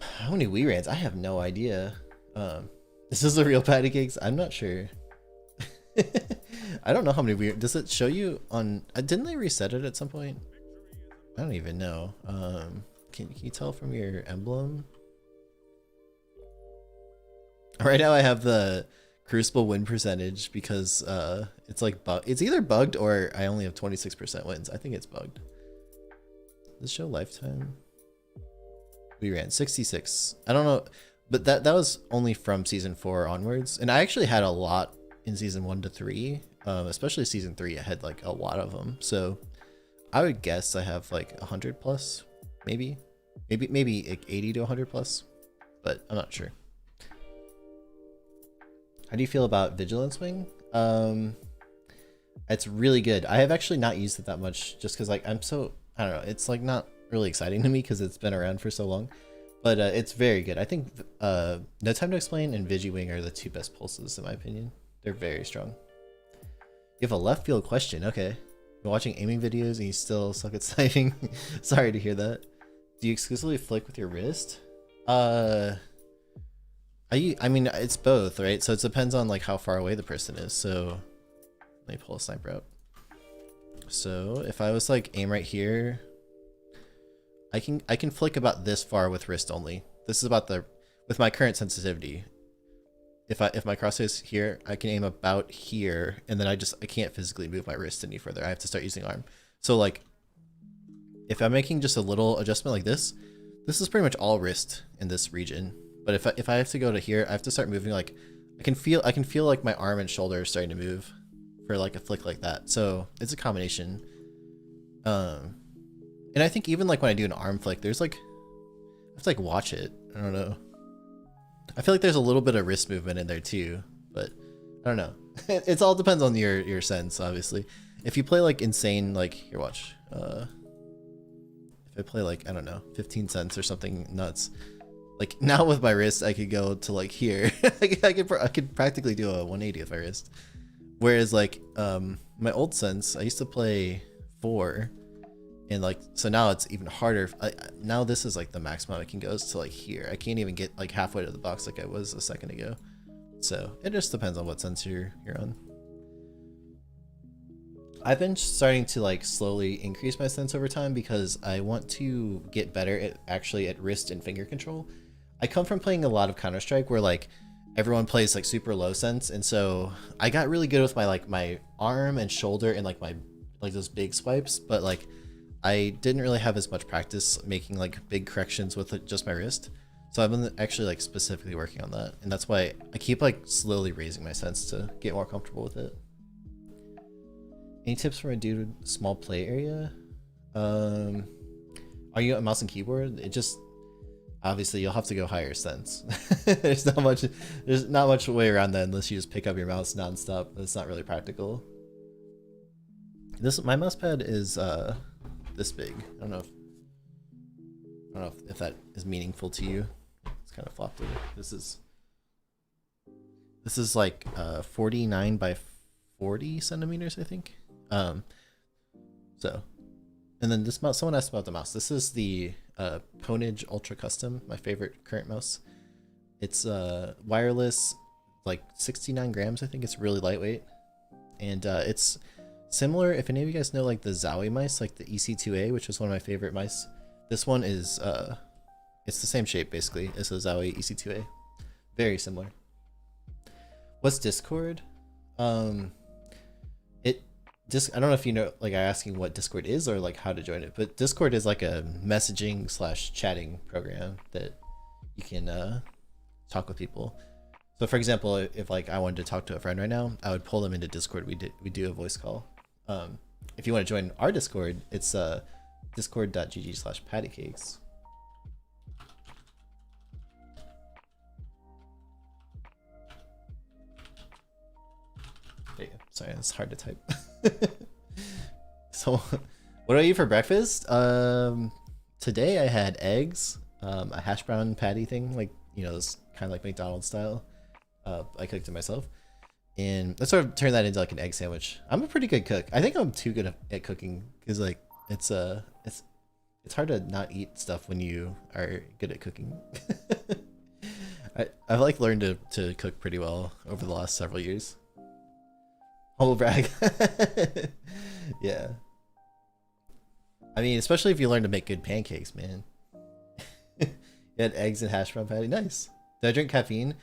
A: How many Wii rants? I have no idea. This is the real Pattycakes? I'm not sure. I don't know how many Wii. Does it show you on? Didn't they reset it at some point? I don't even know. Can you tell from your emblem? Right now, I have the Crucible win percentage because it's like it's either bugged or I only have 26% wins. I think it's bugged. Does it show lifetime? We ran 66. I don't know, but that was only from season 4 onwards, and I actually had a lot in season 1 to 3, especially season 3. I had like a lot of them, so I would guess I have like 100 plus, maybe like 80 to 100 plus, but I'm not sure. How do you feel about Vigilance Wing? It's really good. I have actually not used it that much just because like I don't know, it's like not really exciting to me because it's been around for so long, but it's very good. I think No Time to Explain and Vigiwing are the 2 best pulses in my opinion. They're very strong. You have a left field question. Okay. You're watching aiming videos and you still suck at sniping. Sorry to hear that. Do you exclusively flick with your wrist? I mean, it's both, right? So it depends on like how far away the person is. So let me pull a sniper out. So if I was like aim right here, I can flick about this far with wrist only. This is about with my current sensitivity. If my crosshair is here, I can aim about here, and then I can't physically move my wrist any further. I have to start using arm. So like, if I'm making just a little adjustment like this is pretty much all wrist in this region. But if I have to go to here, I have to start moving. Like, I can feel like my arm and shoulder are starting to move for like a flick like that. So it's a combination. And I think even like when I do an arm flick, there's like, I have to like watch it. I don't know. I feel like there's a little bit of wrist movement in there too, but I don't know. It all depends on your sense, obviously. If you play like insane, like here, watch. If I play like, I don't know, 15 cents or something nuts, like now with my wrist, I could go to like here. I could practically do a 180 with my wrist. Whereas like my old sense, I used to play 4. And like, so now it's even harder. Now this is like the maximum I can go is to like here. I can't even get like halfway to the box like I was a second ago. So it just depends on what sense you're on. I've been starting to like slowly increase my sense over time because I want to get better at wrist and finger control. I come from playing a lot of Counter-Strike where like everyone plays like super low sense, and so I got really good with my like my arm and shoulder and like my like those big swipes, but like I didn't really have as much practice making like big corrections with just my wrist. So I've been actually like specifically working on that, and that's why I keep like slowly raising my sense to get more comfortable with it. Any tips for a dude with small play area? Are you a mouse and keyboard? It just obviously you'll have to go higher sense. There's not much way around that unless you just pick up your mouse nonstop. It's not really practical. My mouse pad is this big. I don't know if that is meaningful to you. It's kind of flopped over. This is like 49 by 40 centimeters, I think. So, and then this mouse, someone asked about the mouse. This is the Ponage Ultra Custom, my favorite current mouse. It's wireless, like 69 grams, I think. It's really lightweight. And it's similar, if any of you guys know like the Zowie mice, like the EC2A, which is one of my favorite mice. This one is, it's the same shape basically as the Zowie EC2A. Very similar. What's Discord? I don't know if you know, like, I'm asking what Discord is or like how to join it, but Discord is like a messaging / chatting program that you can talk with people. So for example, if like I wanted to talk to a friend right now, I would pull them into Discord. We do a voice call. If you want to join our Discord, it's discord.gg/pattycakes. There you go. Sorry, it's hard to type. So, what do I eat for breakfast? Today I had eggs, a hash brown patty thing, like, you know, this kind of like McDonald's style. I cooked it myself, and I sort of turned that into like an egg sandwich. I'm a pretty good cook. I think I'm too good at cooking because like it's hard to not eat stuff when you are good at cooking. I've like learned to cook pretty well over the last several years. Humble brag. Yeah. I mean, especially if you learn to make good pancakes, man. You had eggs and hash brown patty. Nice. Did I drink caffeine?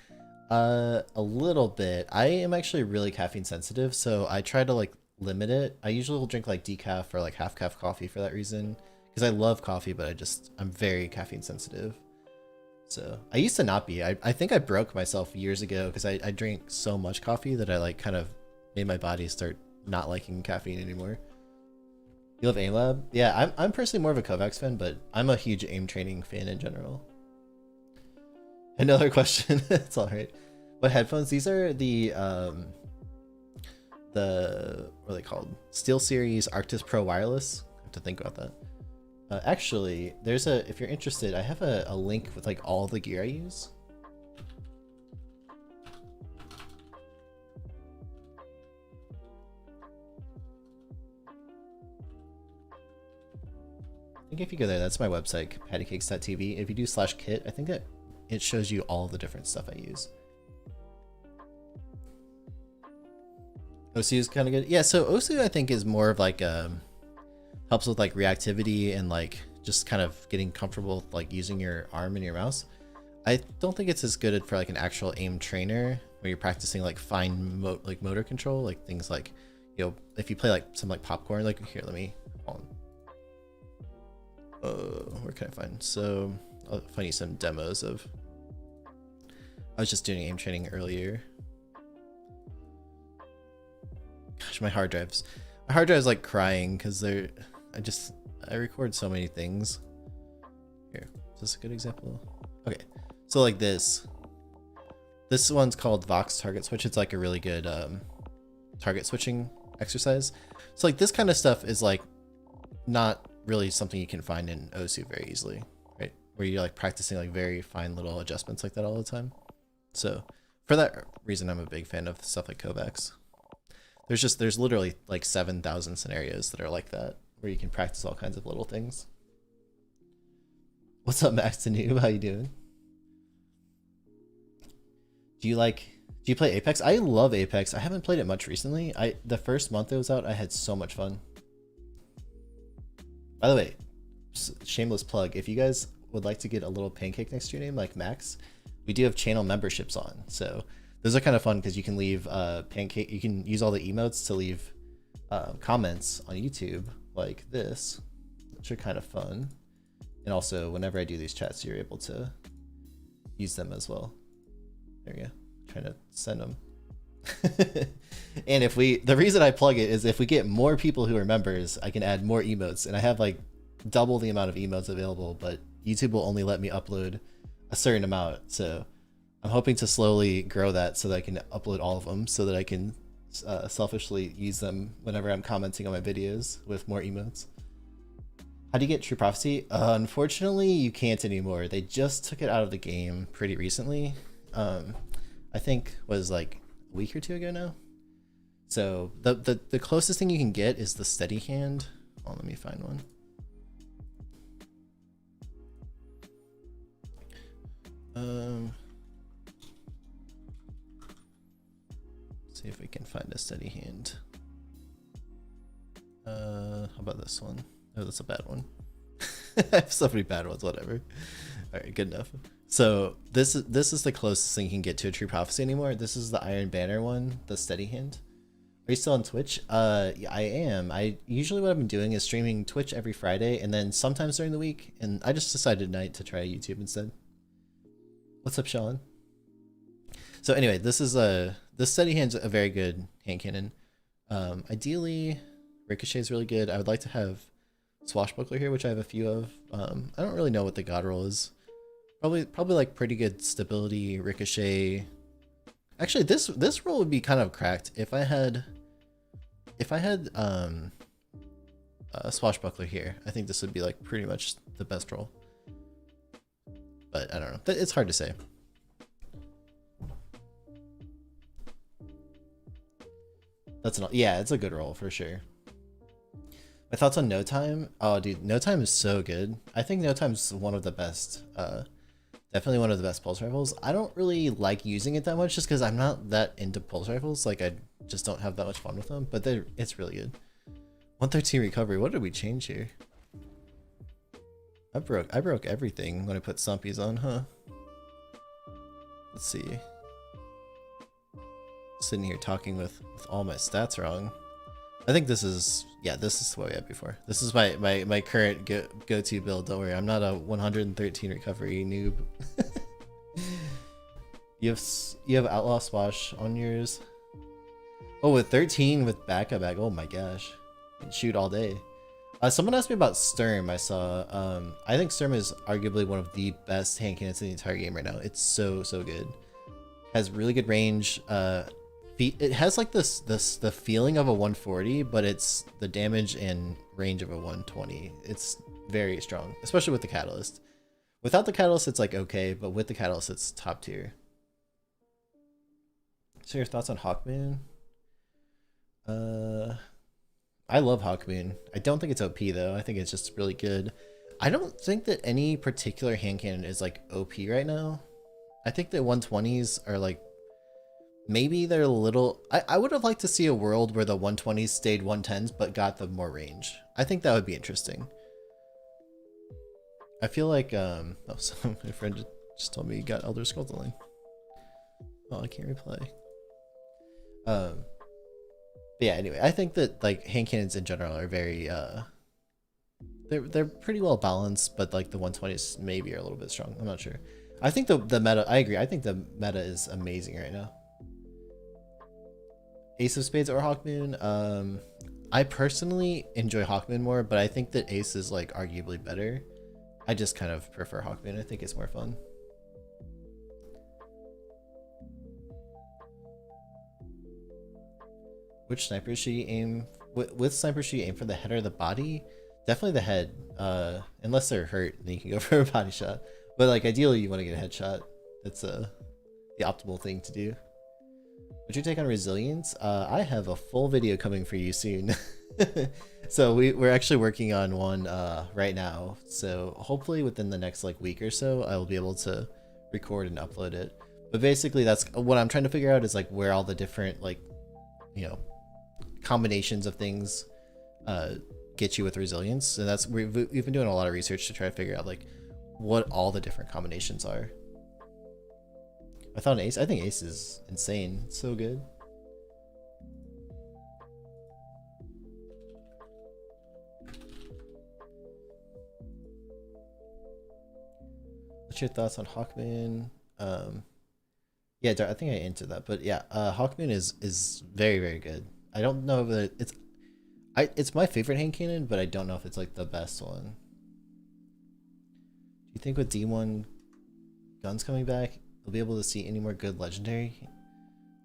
A: A little bit. I am actually really caffeine sensitive, so I try to like limit it. I usually will drink like decaf or like half calf coffee for that reason, because I love coffee, but I'm very caffeine sensitive. So I used to not be. I think I broke myself years ago because I drank so much coffee that I like kind of made my body start not liking caffeine anymore. You love AimLab? Yeah, I'm personally more of a Kovacs fan, but I'm a huge aim training fan in general. Another question. It's all right. What headphones? These are the what are they called? SteelSeries Arctis Pro Wireless. I have to think about that. Actually, if you're interested, I have a link with like all the gear I use. I think if you go there, that's my website, pattycakes.tv. If you do /kit, I think that it shows you all the different stuff I use. OSU is kind of good. Yeah, so OSU I think is more of like helps with like reactivity and like just kind of getting comfortable with like using your arm and your mouse. I don't think it's as good for like an actual aim trainer where you're practicing like fine motor control, like things like, you know, if you play like some like popcorn, like here, let me hold on. Where can I find? So I'll find you some demos of. I was just doing aim training earlier. Gosh, my hard drive's like crying because I record so many things. Here, is this a good example? Okay, so like this one's called Vox Target Switch. It's like a really good target switching exercise. So like this kind of stuff is like not really something you can find in OSU very easily, right? Where you're like practicing like very fine little adjustments like that all the time. So for that reason, I'm a big fan of stuff like Kovacs. There's literally like 7,000 scenarios that are like that, where you can practice all kinds of little things. What's up, Max to Noob? How you doing? Do you play Apex? I love Apex. I haven't played it much recently. The first month it was out, I had so much fun. By the way, shameless plug, if you guys would like to get a little pancake next to your name like Max, we do have channel memberships on. So those are kind of fun because you can leave pancake. You can use all the emotes to leave comments on YouTube like this, which are kind of fun. And also, whenever I do these chats, you're able to use them as well. There you go. Trying to send them. And if the reason I plug it is if we get more people who are members, I can add more emotes, and I have like double the amount of emotes available, but YouTube will only let me upload a certain amount. So I'm hoping to slowly grow that so that I can upload all of them so that I can selfishly use them whenever I'm commenting on my videos with more emotes. How do you get True Prophecy? Unfortunately, you can't anymore. They just took it out of the game pretty recently. I think was like a week or two ago now. So the closest thing you can get is the steady hand. Oh, let me find one. See if we can find a steady hand. How about this one? Oh, that's a bad one. I have so many bad ones, whatever. All right, good enough. So this is the closest thing you can get to a True Prophecy anymore. This is the Iron Banner one, the steady hand. Are you still on Twitch? Yeah, I am. Usually what I've been doing is streaming Twitch every Friday and then sometimes during the week, and I just decided tonight to try YouTube instead. What's up, Sean? So anyway, this steady hand's a very good hand cannon. Ideally, Ricochet is really good. I would like to have Swashbuckler here, which I have a few of. I don't really know what the god roll is. Probably like pretty good stability, Ricochet. Actually, this roll would be kind of cracked if I had a Swashbuckler here. I think this would be like pretty much the best roll. But I don't know. It's hard to say. Yeah, it's a good roll for sure. My thoughts on No Time? Oh, dude, No Time is so good. I think No Time's one of the best. Definitely one of the best pulse rifles. I don't really like using it that much just because I'm not that into pulse rifles. Like, I just don't have that much fun with them. But it's really good. 113 recovery. What did we change here? I broke everything when I put Sumpies on, huh? Let's see. Sitting here talking with all my stats wrong. I think this is what we had before. This is my current go-to build. Don't worry, I'm not a 113 recovery noob. you have Outlaw Swash on yours. Oh, with 13 with backup bag. Oh my gosh, you can shoot all day. Someone asked me about Sturm. I saw. I think Sturm is arguably one of the best hand cannons in the entire game right now. It's so good. Has really good range. It has like the feeling of a 140, but it's the damage and range of a 120. It's very strong, especially with the catalyst. Without the catalyst, it's like okay, but with the catalyst, it's top tier. So your thoughts on Hawkmoon? I love Hawkmoon. I don't think it's OP though. I think it's just really good. I don't think that any particular hand cannon is like OP right now. I think that 120s are like, maybe they're a little... I would have liked to see a world where the 120s stayed 110s but got the more range. I think that would be interesting. I feel like... oh, so my friend just told me he got Elder Scrolls Online. Oh, I can't replay. But yeah, anyway, I think that like hand cannons in general are very... They're pretty well balanced, but like the 120s maybe are a little bit strong. I'm not sure. I think the meta... I agree. I think the meta is amazing right now. Ace of Spades or Hawkmoon? I personally enjoy Hawkmoon more, but I think that Ace is like arguably better. I just kind of prefer Hawkmoon. I think it's more fun. Which sniper should you aim? With sniper should you aim for the head or the body? Definitely the head. Unless they're hurt, then you can go for a body shot. But like ideally, you want to get a headshot. That's the optimal thing to do. What's your take on resilience? I have a full video coming for you soon. So we're actually working on one right now. So hopefully within the next like week or so, I will be able to record and upload it. But basically, that's what I'm trying to figure out is like where all the different like, you know, combinations of things get you with resilience. And that's we've been doing a lot of research to try to figure out like what all the different combinations are. I thought an ace. I think ace is insane. It's so good. What's your thoughts on Hawkmoon? Yeah, I think I answered that, but yeah, Hawkmoon is very, very good. I don't know if it's my favorite hand cannon, but I don't know if it's like the best one. Do you think with D1 guns coming back, we'll be able to see any more good legendary?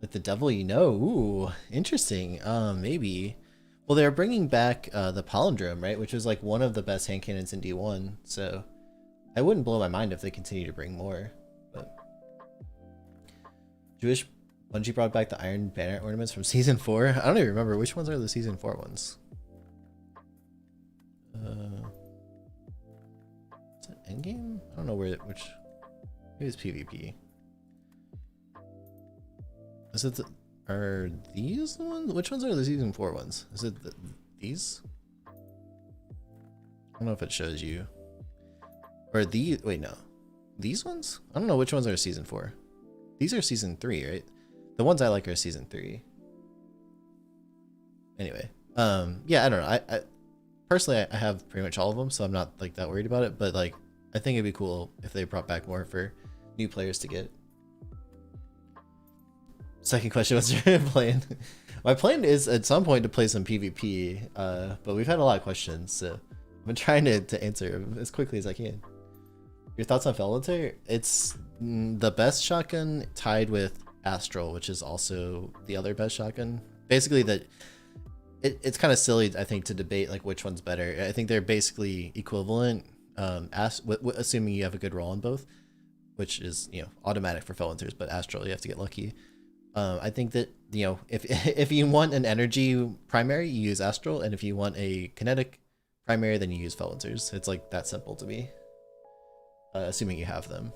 A: Like the devil, you know? Ooh, interesting. Maybe. Well, they're bringing back the palindrome, right? Which was like one of the best hand cannons in D1. So I wouldn't blow my mind if they continue to bring more. But Jewish Bungie brought back the Iron Banner ornaments from Season 4. I don't even remember which ones are the Season 4 ones. Is it Endgame? I don't know which. Maybe it's PvP. Is it are these the ones? Which ones are the Season 4 ones? Is it these? I don't know if it shows you. Or these, wait, no. These ones? I don't know which ones are Season 4. These are Season 3, right? The ones I like are Season 3. Anyway, yeah, I don't know. I personally, I have pretty much all of them, so I'm not like that worried about it. But like, I think it'd be cool if they brought back more for new players to get. Second question, what's your plan? My plan is at some point to play some PvP, but we've had a lot of questions, so I've been trying to answer them as quickly as I can. Your thoughts on Felonter? It's the best shotgun tied with Astral, which is also the other best shotgun. Basically, that it's kind of silly, I think, to debate like which one's better. I think they're basically equivalent, assuming you have a good roll on both, which is, you know, automatic for Feloners, but Astral you have to get lucky. I think that, you know, if you want an energy primary, you use Astral, and if you want a kinetic primary, then you use Feloners. It's like that simple to me. Assuming you have them.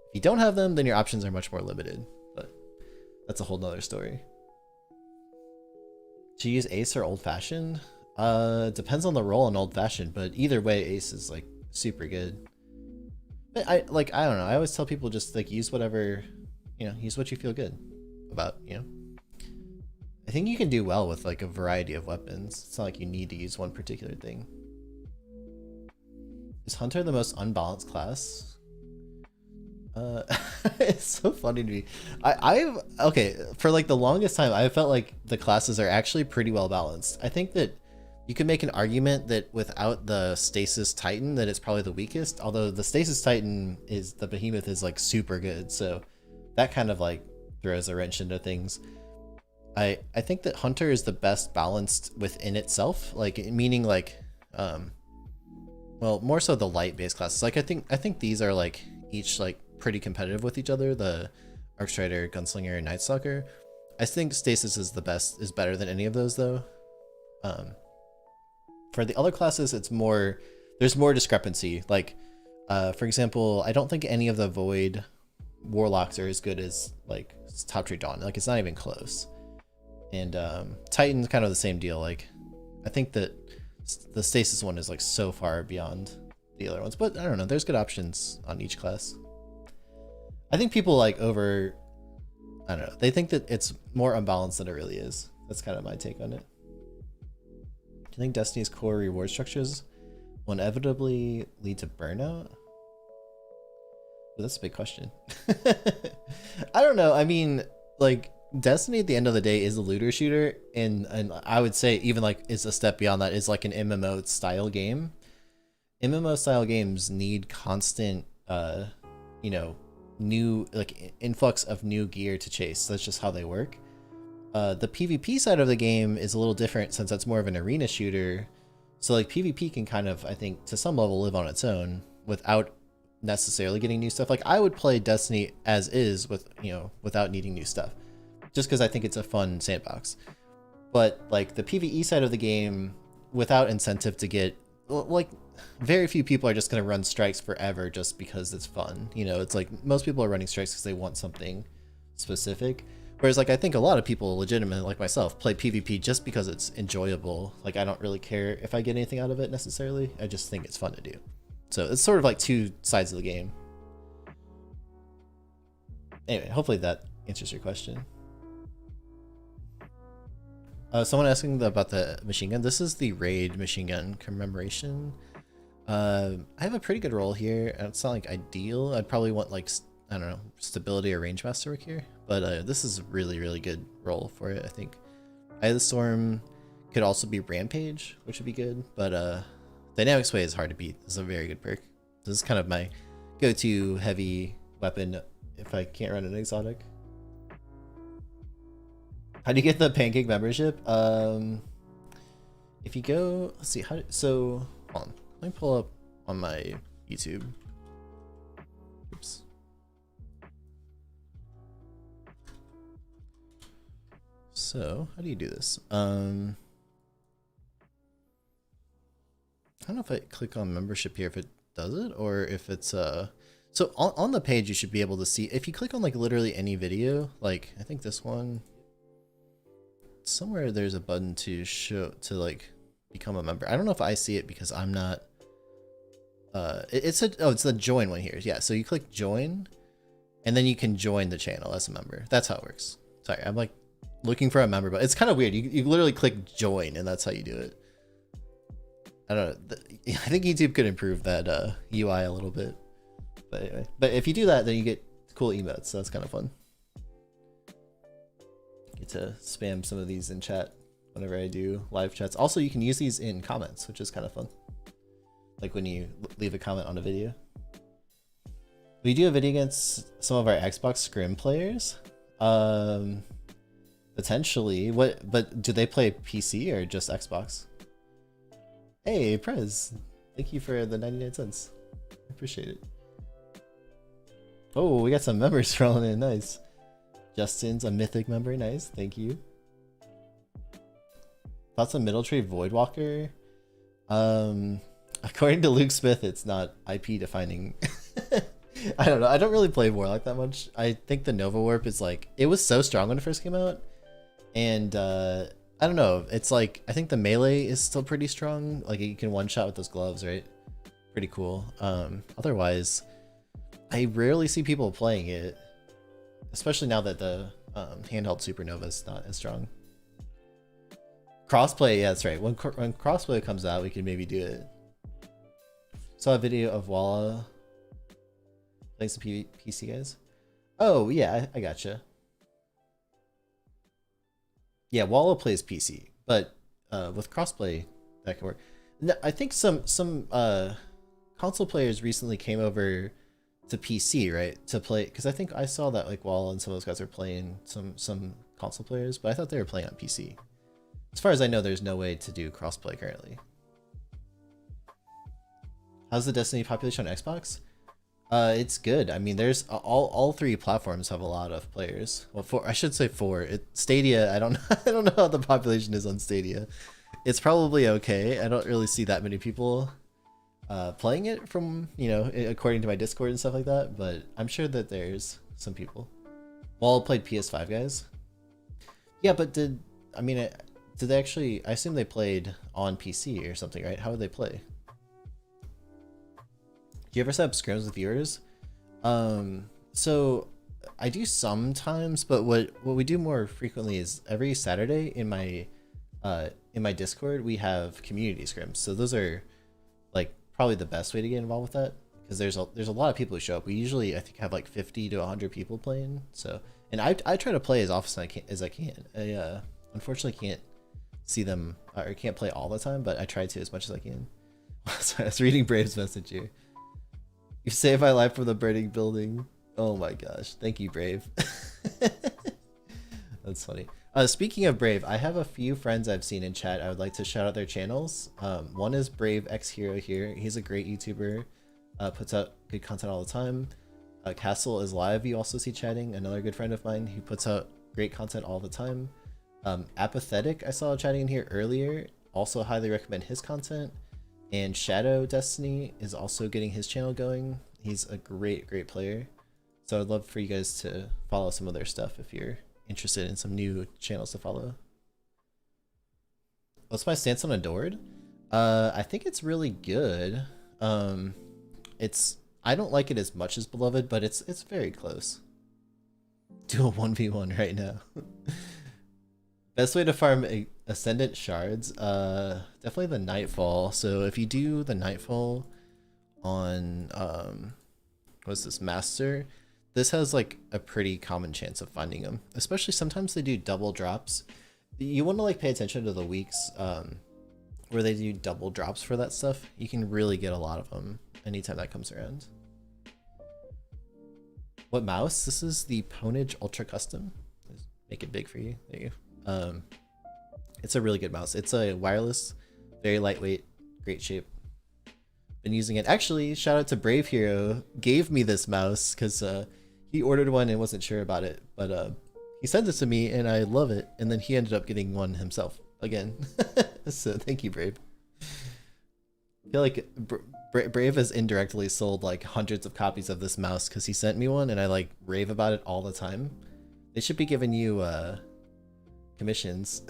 A: If you don't have them, then your options are much more limited, but that's a whole nother story. Should you use ace or old-fashioned? Depends on the role in old-fashioned, but either way, ace is like super good. But I don't know. I always tell people just like use whatever, you know, use what you feel good about, you know. I think you can do well with like a variety of weapons. It's not like you need to use one particular thing. Is Hunter the most unbalanced class? It's so funny to me. Okay, for like the longest time, I felt like the classes are actually pretty well balanced. I think that you could make an argument that without the Stasis Titan, that it's probably the weakest. Although the Stasis Titan is, the behemoth is like super good, so that kind of like throws a wrench into things. I think that Hunter is the best balanced within itself, like meaning like well, more so the light-based classes. Like I think these are like each like pretty competitive with each other. The Arcstrider, Gunslinger, and Night Stalker. I think Stasis is better than any of those though. For the other classes, it's more, there's more discrepancy. Like, for example, I don't think any of the Void Warlocks are as good as like Top Tree Dawn. Like it's not even close. And Titan's kind of the same deal. Like I think that the Stasis one is like so far beyond the other ones, but I don't know, there's good options on each class. I think people like I don't know, they think that it's more unbalanced than it really is. That's kind of my take on it. Do you think Destiny's core reward structures will inevitably lead to burnout? Well, that's a big question. I don't know. I mean, like Destiny at the end of the day is a looter shooter, and I would say even like is a step beyond that, is like an MMO style game. MMO style games need constant you know, new like influx of new gear to chase. That's just how they work. The PvP side of the game is a little different since that's more of an arena shooter. So like PvP can kind of, I think, to some level live on its own without necessarily getting new stuff. Like I would play Destiny as is with, you know, without needing new stuff, just because I think it's a fun sandbox. But like the PvE side of the game, without incentive to get, like very few people are just going to run strikes forever just because it's fun. You know, it's like most people are running strikes because they want something specific. Whereas like I think a lot of people legitimately, like myself, play PvP just because it's enjoyable. Like I don't really care if I get anything out of it necessarily. I just think it's fun to do. So it's sort of like two sides of the game. Anyway, hopefully that answers your question. Someone asking about the machine gun. This is the raid machine gun commemoration. I have a pretty good roll here. It's not like ideal. I'd probably want like, I don't know, stability or range master work here. But this is a really, really good roll for it, I think. Eye of the Storm could also be Rampage, which would be good. But Dynamic Sway is hard to beat. This is a very good perk. This is kind of my go-to heavy weapon if I can't run an exotic. How do you get the Pancake membership? If you go, let's see, so, hold on. Let me pull up on my YouTube. Oops. So, how do you do this? I don't know if I click on membership here, if it does it, or if it's, so on the page, you should be able to see, if you click on like literally any video, like, I think this one, somewhere there's a button to show, to like, become a member. I don't know if I see it because I'm not, it's the join one here. Yeah, so you click join, and then you can join the channel as a member. That's how it works. Sorry, I'm like looking for a member, but it's kind of weird. You literally click join, and that's how you do it. I don't know. I think YouTube could improve that UI a little bit. But anyway, but if you do that, then you get cool emotes, so that's kind of fun. Get to spam some of these in chat whenever I do live chats. Also, you can use these in comments, which is kind of fun. Like when you leave a comment on a video. We do a video against some of our Xbox Scrim players. Potentially. But do they play PC or just Xbox? Hey, Prez. Thank you for the 99 cents. I appreciate it. Oh, we got some members rolling in. Nice. Justin's a mythic member. Nice. Thank you. Thoughts on Middle Tree Voidwalker? According to Luke Smith, it's not IP defining. I don't know. I don't really play Warlock that much. I think the Nova Warp is like, it was so strong when it first came out. And I don't know. It's like, I think the melee is still pretty strong. Like you can one shot with those gloves, right? Pretty cool. Otherwise, I rarely see people playing it. Especially now that the handheld Supernova is not as strong. Crossplay, yeah, that's right. When crossplay comes out, we can maybe do it. Saw a video of Walla playing some PC, guys. Oh, yeah, I gotcha. Yeah, Walla plays PC, but with crossplay, that can work. No, I think some console players recently came over to PC, right, to play, because I think I saw that like Walla and some of those guys are playing some console players, but I thought they were playing on PC. As far as I know, there's no way to do crossplay currently. How's the Destiny population on Xbox? It's good. I mean, there's all three platforms have a lot of players. Well, I should say four. Stadia, I don't know how the population is on Stadia. It's probably okay. I don't really see that many people playing it from, you know, according to my Discord and stuff like that, but I'm sure that there's some people. Wall played PS5, guys. Yeah, but did they actually, I assume they played on PC or something, right? How would they play? Do you ever set up scrims with viewers? So I do sometimes, but what we do more frequently is every Saturday in my Discord, we have community scrims. So those are like probably the best way to get involved with that, because there's a lot of people who show up. We usually, I think, have like 50 to 100 people playing. So, and I try to play as often as I can. I unfortunately can't see them, or can't play all the time, but I try to as much as I can. Sorry, I was reading Brave's message here. You saved my life from the burning building. Oh my gosh. Thank you, Brave. That's funny. Speaking of Brave, I have a few friends I've seen in chat. I would like to shout out their channels. One is Brave X Hero here. He's a great YouTuber. Puts out good content all the time. Castle is live. You also see chatting. Another good friend of mine who puts out great content all the time. Apathetic, I saw chatting in here earlier. Also highly recommend his content. And Shadow Destiny is also getting his channel going. He's a great player. So I'd love for you guys to follow some of their stuff if you're interested in some new channels to follow. What's my stance on Adored? I think it's really good. I don't like it as much as Beloved, but it's very close. do a 1v1 right now. Best way to farm Ascendant Shards? Definitely the Nightfall. So if you do the Nightfall on, what's this, Master, this has like a pretty common chance of finding them. Especially sometimes they do double drops. You want to like pay attention to the weeks where they do double drops for that stuff. You can really get a lot of them anytime that comes around. What mouse? This is the Ponage Ultra Custom. Just make it big for you. There you go. It's a really good mouse. It's a wireless, very lightweight, great shape. Been using it. Actually, shout out to Brave Hero. Gave me this mouse because he ordered one and wasn't sure about it, but he sent it to me and I love it. And then he ended up getting one himself again. So thank you, Brave. I feel like Brave has indirectly sold like hundreds of copies of this mouse because he sent me one and I like rave about it all the time. They should be giving you commissions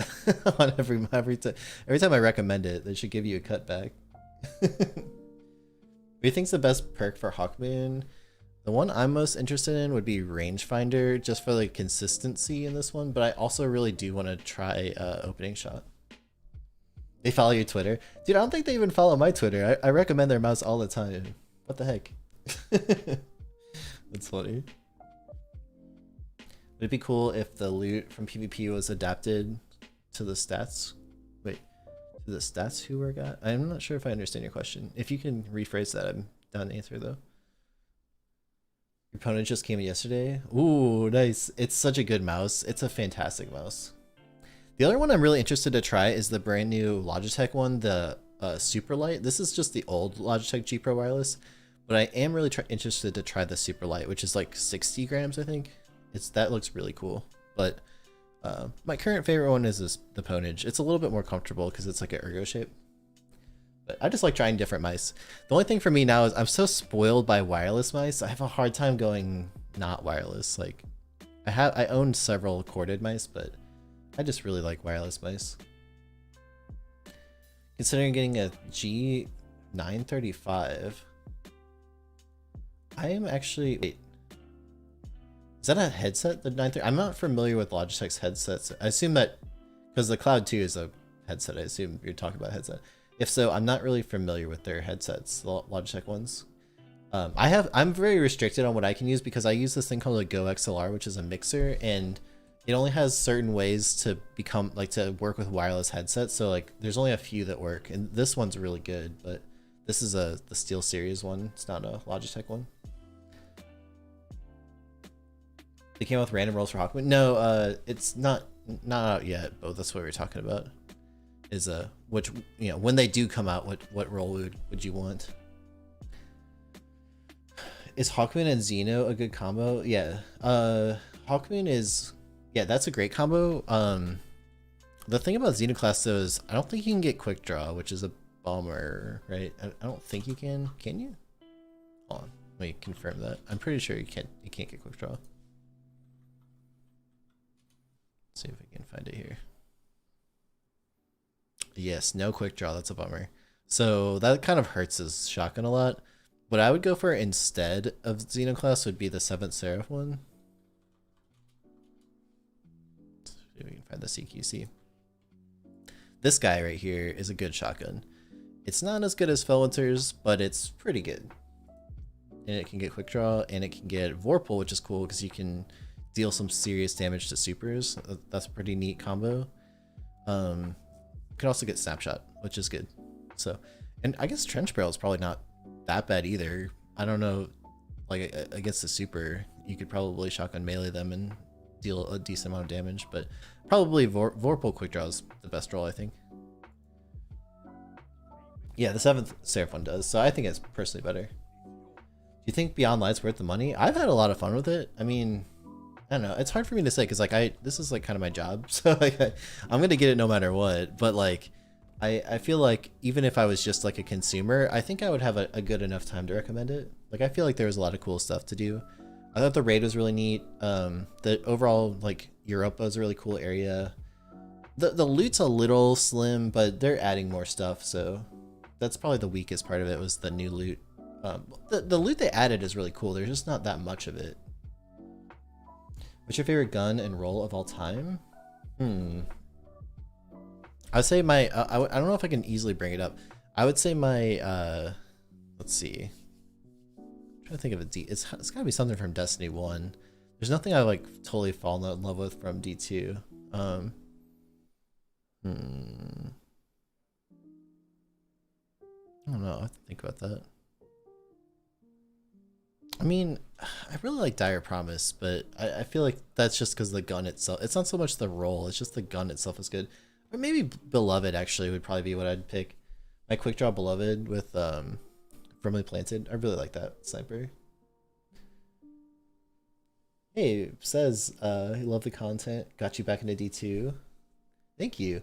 A: on every time I recommend it. They should give you a cutback. What do you think's the best perk for Hawkmoon? The one I'm most interested in would be Rangefinder, just for the consistency in this one, but I also really do want to try Opening Shot. They follow your Twitter? Dude, I don't think they even follow my Twitter. I recommend their mouse all the time. What the heck? That's funny. Would it be cool if the loot from PvP was adapted to the stats? Wait, to the stats who were got? I'm not sure if I understand your question. If you can rephrase that, I'm down to answer though. Your opponent just came in yesterday. Ooh, nice. It's such a good mouse. It's a fantastic mouse. The other one I'm really interested to try is the brand new Logitech one, the Superlight. This is just the old Logitech G Pro Wireless, but I am really interested to try the Superlight, which is like 60 grams, I think. That looks really cool. But my current favorite one is the Ponage. It's a little bit more comfortable because it's like an ergo shape. But I just like trying different mice. The only thing for me now is I'm so spoiled by wireless mice. I have a hard time going not wireless. Like I own several corded mice, but I just really like wireless mice. Considering getting a G935, I am actually, wait, is that a headset? The 930? I'm not familiar with Logitech's headsets. I assume that because the Cloud 2 is a headset. I assume you're talking about a headset. If so, I'm not really familiar with their headsets, the Logitech ones. I'm very restricted on what I can use because I use this thing called a Go XLR, which is a mixer, and it only has certain ways to to work with wireless headsets. So like there's only a few that work, and this one's really good, but this is the Steel Series one. It's not a Logitech one. They came out with random rolls for Hawkmoon. No, it's not out yet, but that's what we're talking about. Is which, you know, when they do come out, what role would you want? Is Hawkmoon and Xeno a good combo? Yeah. Hawkmoon is, yeah, that's a great combo. The thing about Xenoclast though is I don't think you can get quick draw, which is a bummer, right? I don't think you can. Can you? Hold on, let me confirm that. I'm pretty sure you can't get quick draw. Let's see if we can find it here. Yes, no quick draw. That's a bummer. So that kind of hurts his shotgun a lot. What I would go for instead of Xenoclast would be the 7th Seraph one. Let's see if we can find the CQC. This guy right here is a good shotgun. It's not as good as Felwinter's, but it's pretty good. And it can get quick draw, and it can get Vorpal, which is cool because you can deal some serious damage to supers. That's a pretty neat combo. You can also get Snapshot, which is good. So, and I guess Trench Barrel is probably not that bad either. I don't know, like against the super, you could probably shotgun melee them and deal a decent amount of damage, but probably Vorpal quick draw is the best roll, I think. Yeah, the 7th Seraph one does, so I think it's personally better. Do you think Beyond Light's worth the money? I've had a lot of fun with it. I mean, I don't know. It's hard for me to say because like this is like kind of my job, so like I'm gonna get it no matter what. But like I feel like even if I was just like a consumer, I think I would have a good enough time to recommend it. Like I feel like there was a lot of cool stuff to do. I thought the raid was really neat. The overall like Europa is a really cool area. The loot's a little slim, but they're adding more stuff, so that's probably the weakest part of it was the new loot. The loot they added is really cool. There's just not that much of it. What's your favorite gun and role of all time? I'd say my, I don't know if I can easily bring it up. I would say my, let's see. I'm trying to think of it's gotta be something from Destiny 1. There's nothing I like totally fallen in love with from D2. I don't know, I have to think about that. I mean, I really like Dire Promise, but I feel like that's just because the gun itself, it's not so much the role, it's just the gun itself is good. Or maybe Beloved actually would probably be what I'd pick. My quick draw Beloved with Firmly Planted. I really like that sniper. Hey, says he loved the content, got you back into D2. Thank you.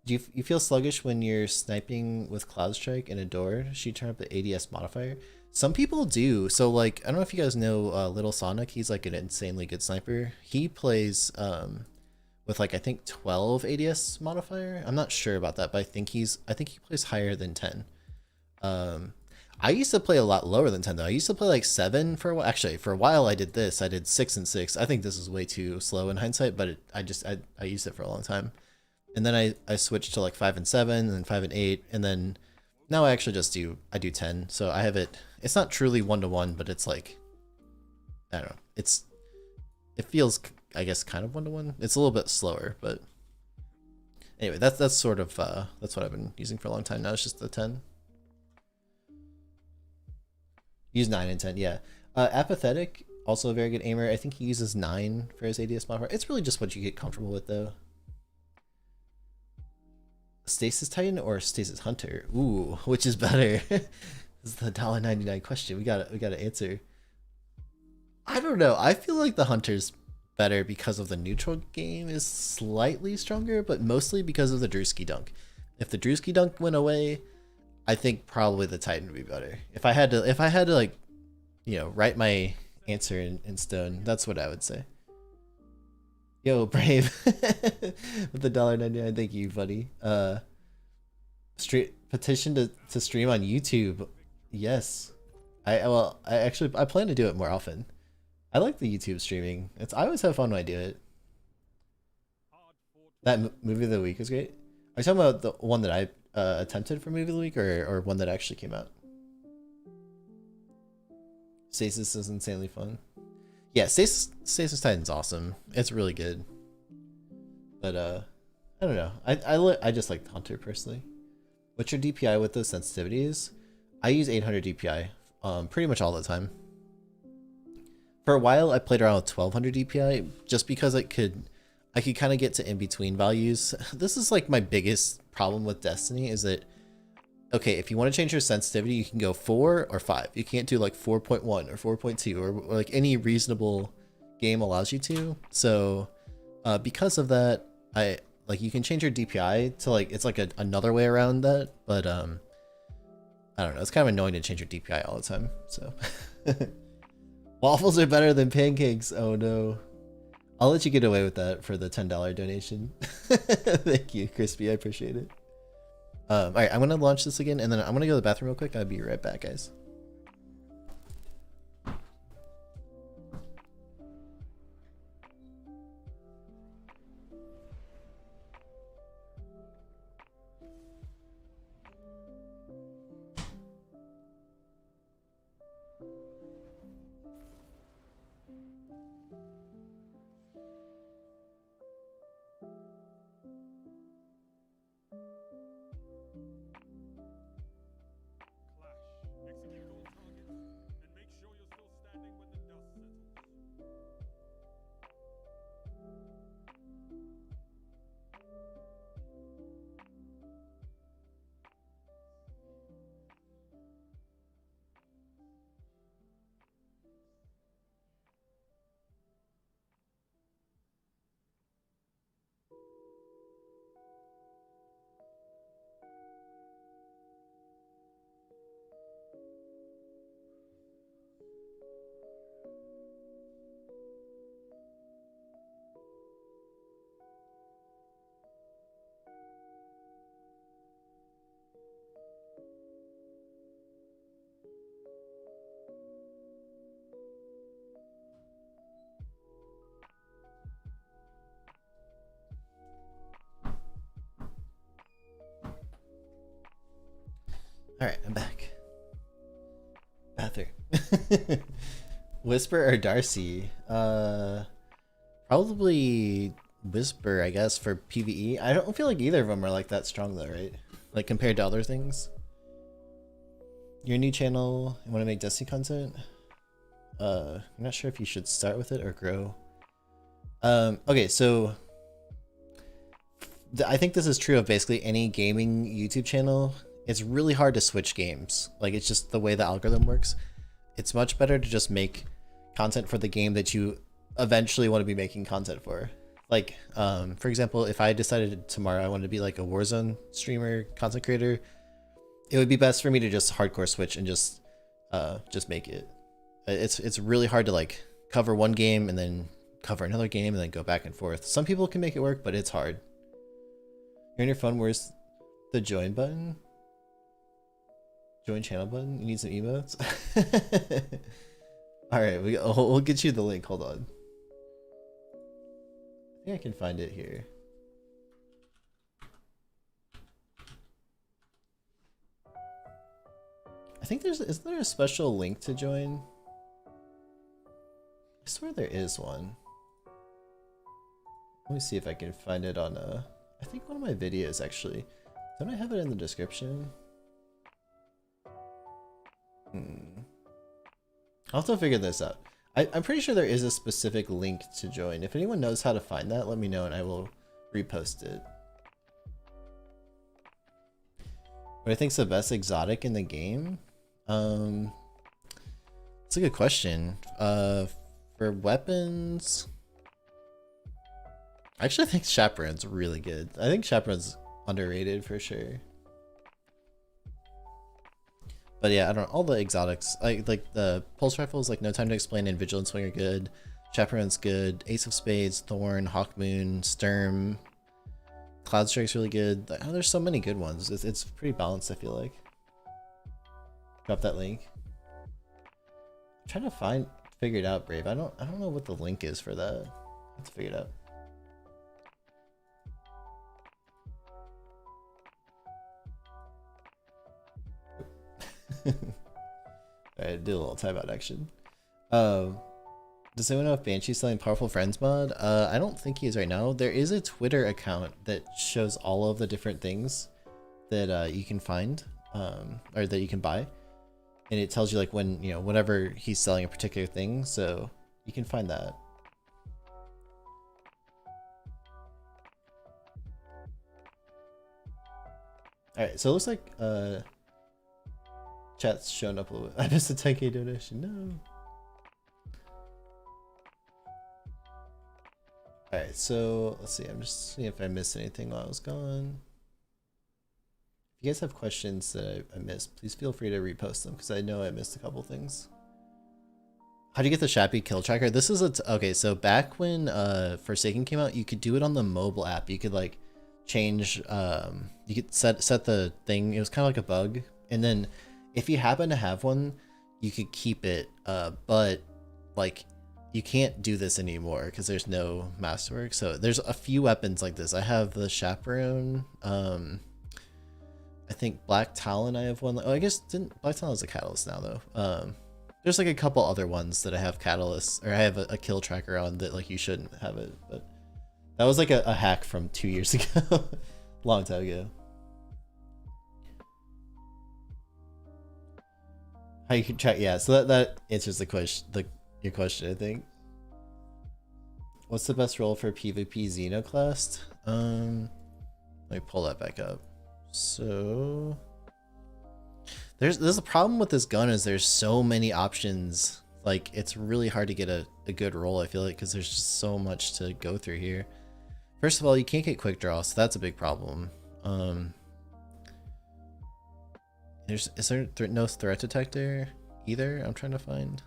A: Do you feel sluggish when you're sniping with Cloud Strike and a door? Should you turn up the ADS modifier? Some people do. So like, I don't know if you guys know Little Sonic. He's like an insanely good sniper. He plays with like I think 12 ADS modifier. I'm not sure about that, but I think he plays higher than 10. I used to play a lot lower than 10 though. I used to play like 7 for a while. Actually, for a while I did this. I did 6 and 6. I think this is way too slow in hindsight, but I used it for a long time. And then I switched to like 5 and 7 and then 5 and 8, and then now I actually just do 10. So I have it's not truly 1-to-1, but it's like, I don't know. It feels, I guess, kind of 1-to-1. It's a little bit slower, but anyway, that's sort of that's what I've been using for a long time now. It's just the 10. Use 9 and 10, yeah. Apathetic, also a very good aimer. I think he uses 9 for his ADS modifier. It's really just what you get comfortable with, though. Stasis Titan or Stasis Hunter? Ooh, which is better? This is the $1.99 question. We gotta answer. I don't know. I feel like the Hunter's better because of the neutral game is slightly stronger, but mostly because of the Drewski dunk. If the Drewski dunk went away, I think probably the Titan would be better. If I had to like, you know, write my answer in stone, that's what I would say. Yo, Brave with the $1.99. Thank you, buddy. Petition to stream on YouTube. Yes. I plan to do it more often. I like the YouTube streaming. I always have fun when I do it. That movie of the week is great. Are you talking about the one that I attempted for movie of the week, or one that actually came out? Stasis is insanely fun. Yeah, Stasis Titan's awesome. It's really good. But I don't know. I just like Hunter personally. What's your DPI with those sensitivities? I use 800 DPI pretty much all the time. For a while I played around with 1200 DPI just because I could kind of get to in between values. This is like my biggest problem with Destiny is that, okay, if you want to change your sensitivity, you can go 4 or 5. You can't do like 4.1 or 4.2 or like any reasonable game allows you to. So because of that, like you can change your DPI to like, it's like another way around that, but I don't know, it's kind of annoying to change your DPI all the time. So waffles are better than pancakes. Oh no. I'll let you get away with that for the $10 donation. Thank you, Crispy. I appreciate it. All right, I'm gonna launch this again, and then I'm gonna go to the bathroom real quick. I'll be right back, guys. Alright, I'm back. Bathroom. Whisper or Darcy? Probably Whisper, I guess, for PvE. I don't feel like either of them are like that strong though, right? Like compared to other things. Your new channel, you want to make Destiny content? I'm not sure if you should start with it or grow. Okay, so I think this is true of basically any gaming YouTube channel. It's really hard to switch games. Like, it's just the way the algorithm works. It's much better to just make content for the game that you eventually want to be making content for. Like, for example, if I decided tomorrow I wanted to be like a Warzone streamer, content creator, it would be best for me to just hardcore switch and just make it. It's really hard to like cover one game and then cover another game and then go back and forth. Some people can make it work, but it's hard. You're on your phone, where's the join button? Join channel button? You need some emotes? Alright, we'll get you the link, hold on. I think I can find it here. I think is there a special link to join? I swear there is one. Let me see if I can find it on I think one of my videos actually. Don't I have it in the description? I'll have to figure this out. I'm pretty sure there is a specific link to join. If anyone knows how to find that, let me know and I will repost it. What I think's the best exotic in the game? It's a good question. For weapons, I actually think Chaperone's really good. I think Chaperone's underrated for sure. But yeah, I don't know, all the exotics, like the pulse rifles, like No Time to Explain and Vigilant Swing are good. Chaperone's good. Ace of Spades, Thorn, Hawkmoon, Sturm, Cloud Strike's really good. Oh, there's so many good ones. It's pretty balanced, I feel like. Drop that link. I'm trying to figure it out, Brave. I don't know what the link is for that. I have to figure it out. Alright, do a little timeout action. Does anyone know if Banshee's selling Powerful Friends mod? I don't think he is right now. There is a Twitter account that shows all of the different things that you can find, or that you can buy. And it tells you like when, you know, whenever he's selling a particular thing, so you can find that. Alright, so it looks like chat's showing up a little bit. I missed a 10k donation, no. Alright, so let's see, I'm just seeing if I missed anything while I was gone. If you guys have questions that I missed, please feel free to repost them because I know I missed a couple things. How do you get the Shappy kill tracker? This is okay, so back when Forsaken came out, you could do it on the mobile app. You could like change, you could set the thing. It was kind of like a bug. And then if you happen to have one, you could keep it, but like you can't do this anymore because there's no masterwork. So there's a few weapons like this. I have the Chaperone, I think Black Talon I have one. Oh, I guess Black Talon is a catalyst now though. There's like a couple other ones that I have catalysts, or I have a kill tracker on that like you shouldn't have it, but that was like a hack from 2 years ago. Long time ago. How you can track, yeah, so that answers the question, your question, I think. What's the best role for PvP Xenoclast? Let me pull that back up. So there's a problem with this gun is there's so many options. Like it's really hard to get a good roll, I feel like, because there's just so much to go through here. First of all, you can't get quick draw, so that's a big problem. Is there no threat detector either? I'm trying to find.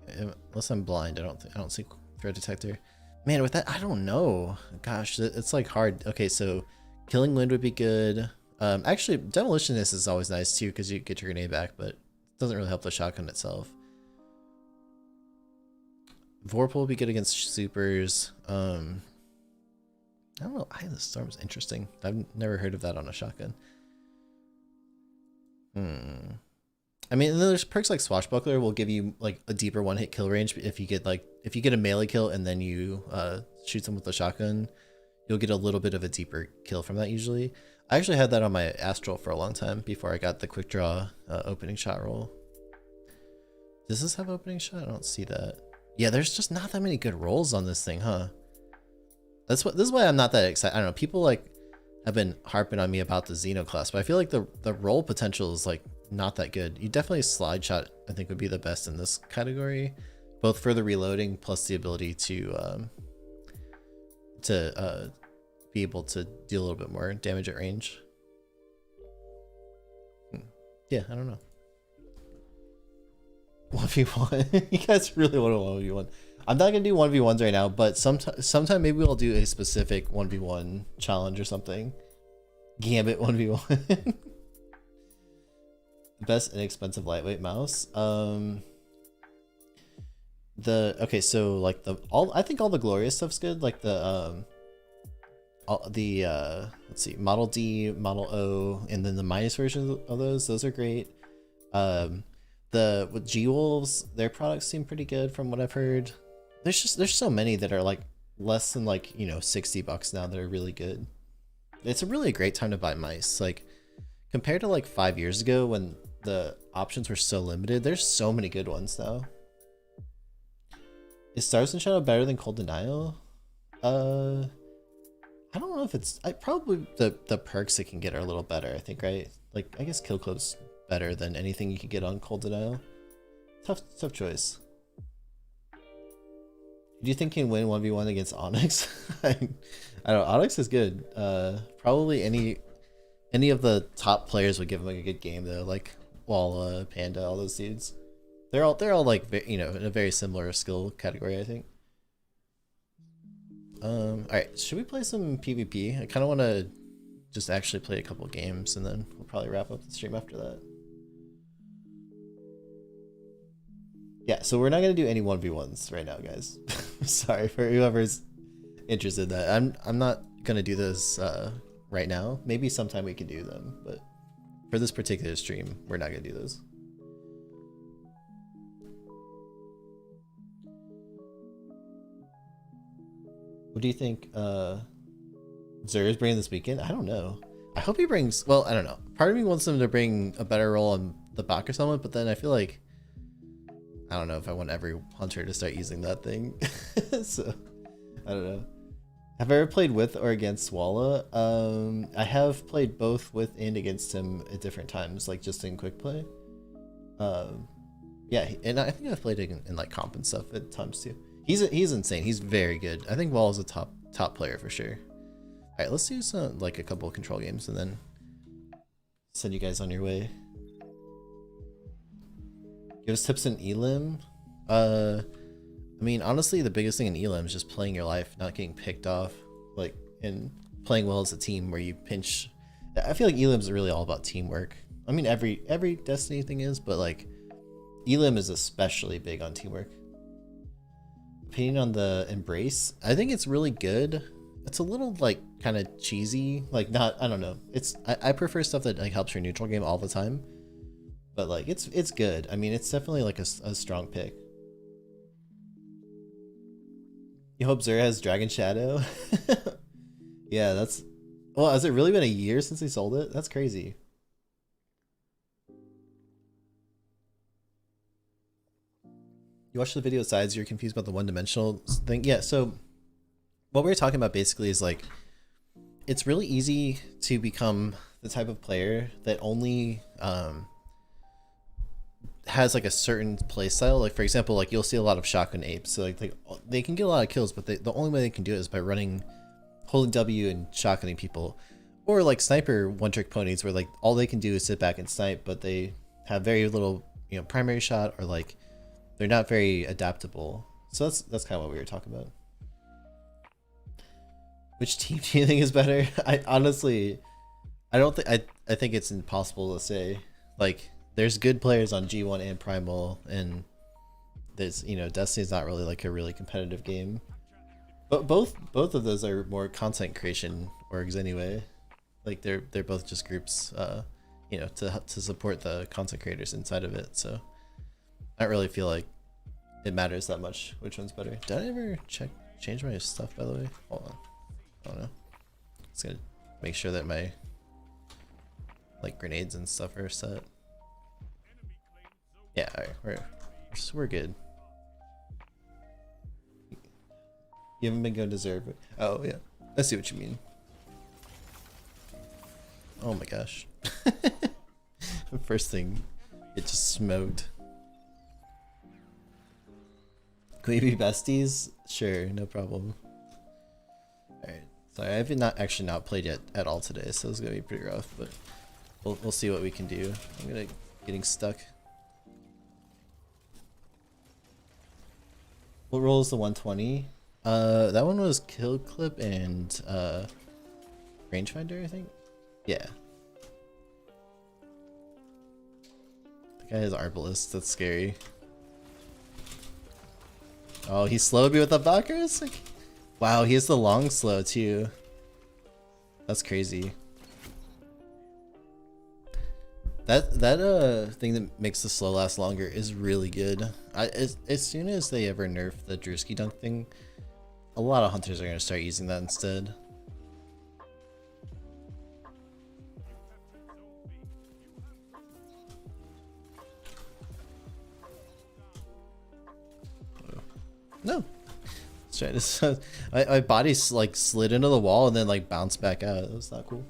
A: Unless I'm blind, I don't see threat detector. Man, with that, I don't know. Gosh, it's like hard. Okay, so Killing Wind would be good. Actually, Demolitionist is always nice too because you get your grenade back, but it doesn't really help the shotgun itself. Vorpal will be good against supers. I don't know. Eye of the Storm's interesting. I've never heard of that on a shotgun. Hmm. I mean, there's perks like Swashbuckler will give you like a deeper one-hit kill range if you get a melee kill and then you shoot them with the shotgun, you'll get a little bit of a deeper kill from that usually. I actually had that on my Astral for a long time before I got the quick draw opening shot roll. Does this have opening shot? I don't see that. Yeah, there's just not that many good rolls on this thing, huh? This is why I'm not that excited. I don't know. People like have been harping on me about the Xeno class, but I feel like the roll potential is like not that good. You definitely slide shot, I think, would be the best in this category, both for the reloading plus the ability to be able to do a little bit more damage at range. Yeah, I don't know. 1v1. You guys really want to 1v1. I'm not gonna do 1v1s right now, but sometime maybe we'll do a specific 1v1 challenge or something. Gambit 1v1. Best inexpensive lightweight mouse. Okay, so like I think all the glorious stuff's good. Like the let's see, Model D, Model O, and then the minus version of those are great. With G-Wolves, their products seem pretty good from what I've heard. There's so many that are like less than like, you know, $60 now that are really good. It's a really great time to buy mice. Like compared to like 5 years ago when the options were so limited, there's so many good ones now. Is Stars and Shadow better than Cold Denial? I don't know if it's probably the perks it can get are a little better, I think, right? Like I guess Kill Club's better than anything you could get on Cold Denial. Tough choice. Do you think you can win 1v1 against Onyx? I don't know. Onyx is good. Probably any of the top players would give him like a good game though, like Walla, Panda, all those dudes. They're all like, you know, in a very similar skill category, I think. All right, should we play some PvP? I kind of want to just actually play a couple games and then we'll probably wrap up the stream after that. Yeah, so we're not gonna do any 1v1s right now, guys. Sorry for whoever's interested in that. I'm not gonna do this right now. Maybe sometime we can do them, but for this particular stream, we're not gonna do those. What do you think Zur is bringing this weekend? I don't know. I hope he brings, well, I don't know. Part of me wants him to bring a better role on the Bach or something, but then I feel like I don't know if I want every hunter to start using that thing. So I don't know. Have I ever played with or against Walla? I have played both with and against him at different times, like just in quick play. Yeah, and I think I've played in like comp and stuff at times too. He's insane. He's very good. I think Walla's a top player for sure. All right, let's do some like a couple of control games and then send you guys on your way. Give us tips in Elim. I mean, honestly, the biggest thing in Elim is just playing your life, not getting picked off, like, and playing well as a team where you pinch. I feel like Elim's really all about teamwork. I mean, every Destiny thing is, but like, Elim is especially big on teamwork. Opinion on the Embrace? I think it's really good. It's a little like kind of cheesy, like not. I don't know. I prefer stuff that like helps your neutral game all the time. But like it's good. I mean, it's definitely like a strong pick. You hope Zur has Dragon Shadow? Yeah, that's... Well, has it really been a year since he sold it? That's crazy. You watch the video sides, you're confused about the one-dimensional thing? Yeah, so what we're talking about basically is like, it's really easy to become the type of player that only has like a certain play style. Like for example, like you'll see a lot of shotgun apes, so like they can get a lot of kills, but the only way they can do it is by holding W and shotgunning people, or like sniper one-trick ponies where like all they can do is sit back and snipe, but they have very little, you know, primary shot, or like they're not very adaptable. So that's kind of what we were talking about. Which team do you think is better? I honestly, I think it's impossible to say. Like, there's good players on G1 and Primal, and there's, you know, Destiny's not really like a really competitive game. But both of those are more content creation orgs anyway. Like they're both just groups you know, to support the content creators inside of it. So I don't really feel like it matters that much which one's better. Did I ever change my stuff, by the way? Hold on. I don't know. Just gonna make sure that my like grenades and stuff are set. Yeah, alright, we're good. You haven't been going to Zerg. Oh yeah, I see what you mean. Oh my gosh. First thing, it just smoked. Can we be besties? Sure, no problem. Alright, sorry, I've not played yet at all today, so it's gonna be pretty rough, but we'll see what we can do. I'm getting stuck. What role is the 120? That one was kill clip and rangefinder, I think. Yeah. The guy has Arbalist, that's scary. Oh, he slowed me with the blockers? Like, wow, he has the long slow too. That's crazy. That thing that makes the slow last longer is really good. As soon as they ever nerf the Drewski dunk thing, a lot of hunters are gonna start using that instead. No. Let's try this. My body like slid into the wall and then like bounced back out. That was not cool.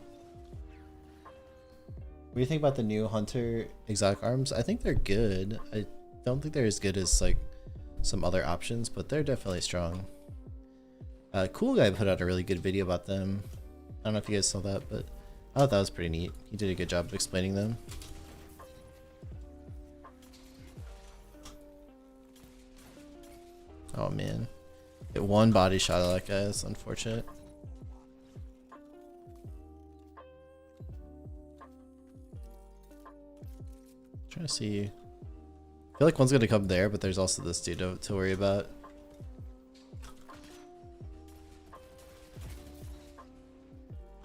A: What do you think about the new Hunter exotic arms? I think they're good. I don't think they're as good as like some other options, but they're definitely strong. Cool Guy put out a really good video about them. I don't know if you guys saw that, but I thought that was pretty neat. He did a good job of explaining them. Oh man. Get one body shot of that guy, that's unfortunate. Trying to see. I feel like one's gonna come there, but there's also this dude to worry about.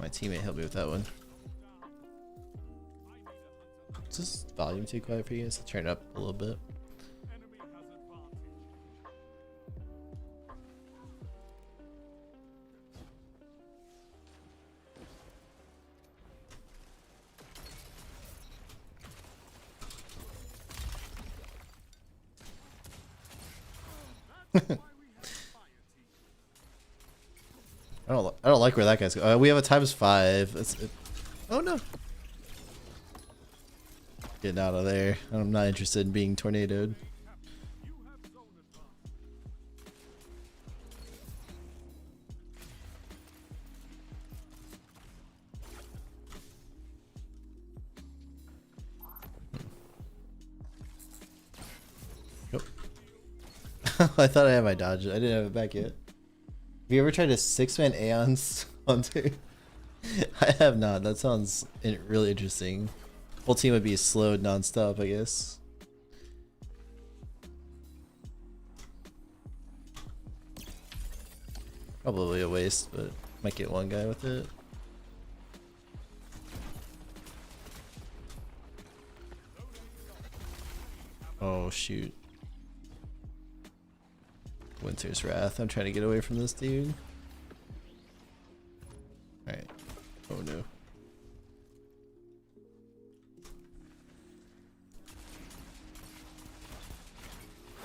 A: My teammate helped me with that one. Is this volume too quiet for you guys? I'll turn it up a little bit. I don't like where that guy's going. We have a ×5. Oh no! Getting out of there. I'm not interested in being tornadoed. Nope. I thought I had my dodge. I didn't have it back yet. Have you ever tried a 6-man Aeon's Hunter? I have not. That sounds really interesting. Whole team would be slowed non-stop, I guess. Probably a waste, but might get one guy with it. Oh shoot. Winter's Wrath. I'm trying to get away from this dude. Alright. Oh no.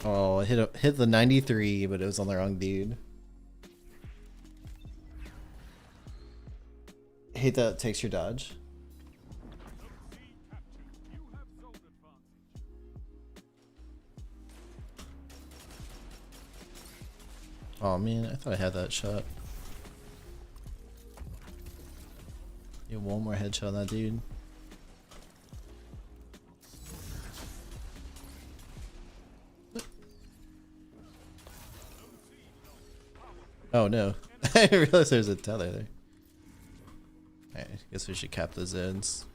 A: Oh, I hit the 93, but it was on the wrong dude. Hate that it takes your dodge. Oh man, I thought I had that shot. Yeah, one more headshot on that dude. Oh no. I didn't realize there was a tether there. Alright, guess we should cap the zones.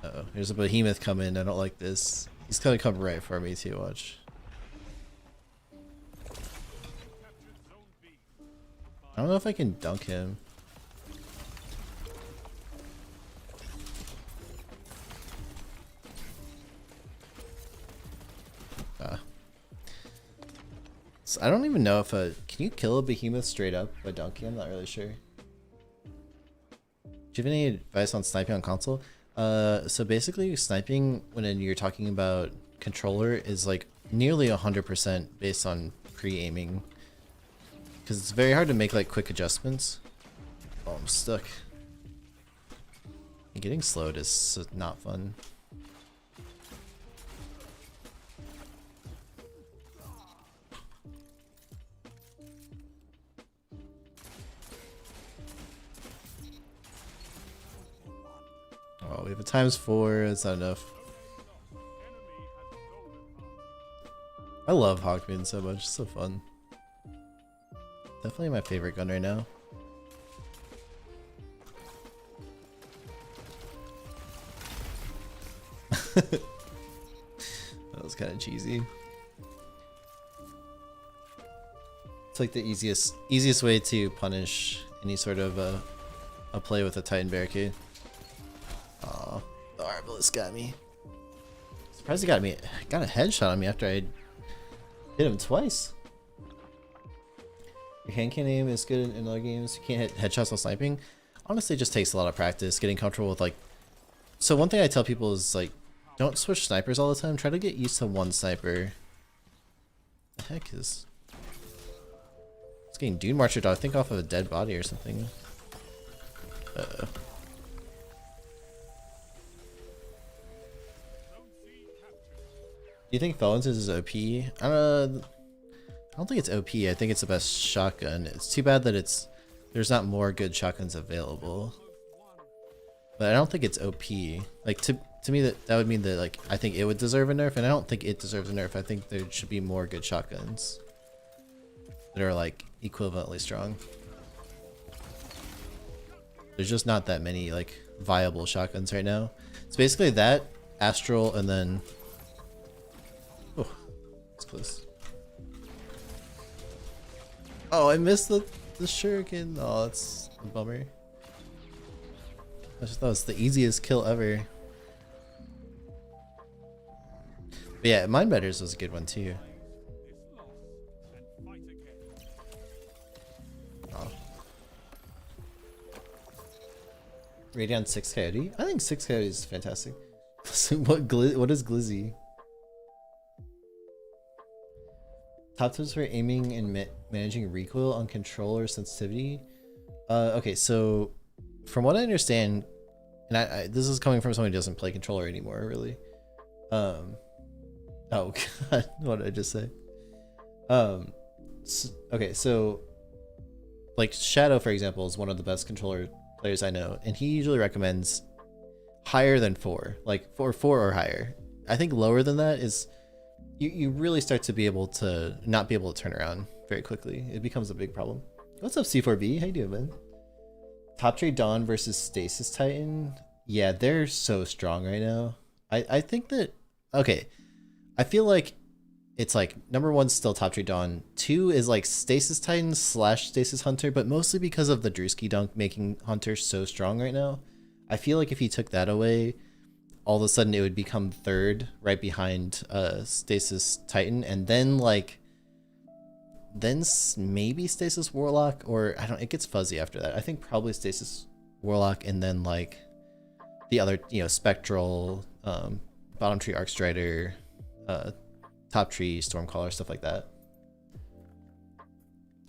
A: Uh oh, there's a behemoth coming. I don't like this. He's gonna come right for me too, watch. I don't know if I can dunk him. Behemoths. I don't even know if can you kill a behemoth straight up by donkey? I'm not really sure. Do you have any advice on sniping on console? So basically sniping when you're talking about controller is like nearly 100% based on pre-aiming, because it's very hard to make like quick adjustments. Oh, I'm stuck. And getting slowed is not fun. Oh, we have a ×4. That's not enough. I love Hawkman so much. It's so fun. Definitely my favorite gun right now. That was kind of cheesy. It's like the easiest way to punish any sort of a play with a Titan barricade. Aw, the Arbalist got me. Surprised he got a headshot on me after I hit him twice. Your hand cannon aim is good in other games. You can't hit headshots while sniping. Honestly, it just takes a lot of practice, getting comfortable with like. So one thing I tell people is like, don't switch snipers all the time. Try to get used to one sniper. The heck is? It's getting Dune Marcher, I think, off of a dead body or something. Uh-oh. Do you think Felons is OP? I don't think it's OP. I think it's the best shotgun. It's too bad that there's not more good shotguns available. But I don't think it's OP. Like to me that would mean that like I think it would deserve a nerf, and I don't think it deserves a nerf. I think there should be more good shotguns that are like equivalently strong. There's just not that many like viable shotguns right now. It's basically that, Astral, and then oh, it's close. Oh, I missed the shuriken. Oh, that's a bummer. I just thought it was the easiest kill ever. But yeah, Mind Betters was a good one too. Oh. Radiant 6 Coyote? I think 6 Coyote is fantastic. What is Glizzy? Top tips for aiming and managing recoil on controller sensitivity. Okay, so from what I understand, and this is coming from someone who doesn't play controller anymore, really. Oh god, what did I just say? Okay, so like Shadow, for example, is one of the best controller players I know, and he usually recommends higher than 4, like 4 or higher. I think lower than that is you really start to be able to not be able to turn around very quickly. It becomes a big problem. What's up, C4B? How you doing, man? Top Trade Dawn versus Stasis Titan. Yeah, they're so strong right now. I think that, okay, I feel like it's like number 1's still Top Trade Dawn. 2 is like Stasis Titan / Stasis Hunter, but mostly because of the Drewski dunk making Hunter so strong right now. I feel like if you took that away, all of a sudden it would become 3rd right behind Stasis Titan, and then like maybe Stasis Warlock, or I don't, it gets fuzzy after that. I think probably Stasis Warlock, and then like the other, you know, Spectral, bottom tree Arcstrider, top tree Stormcaller, stuff like that.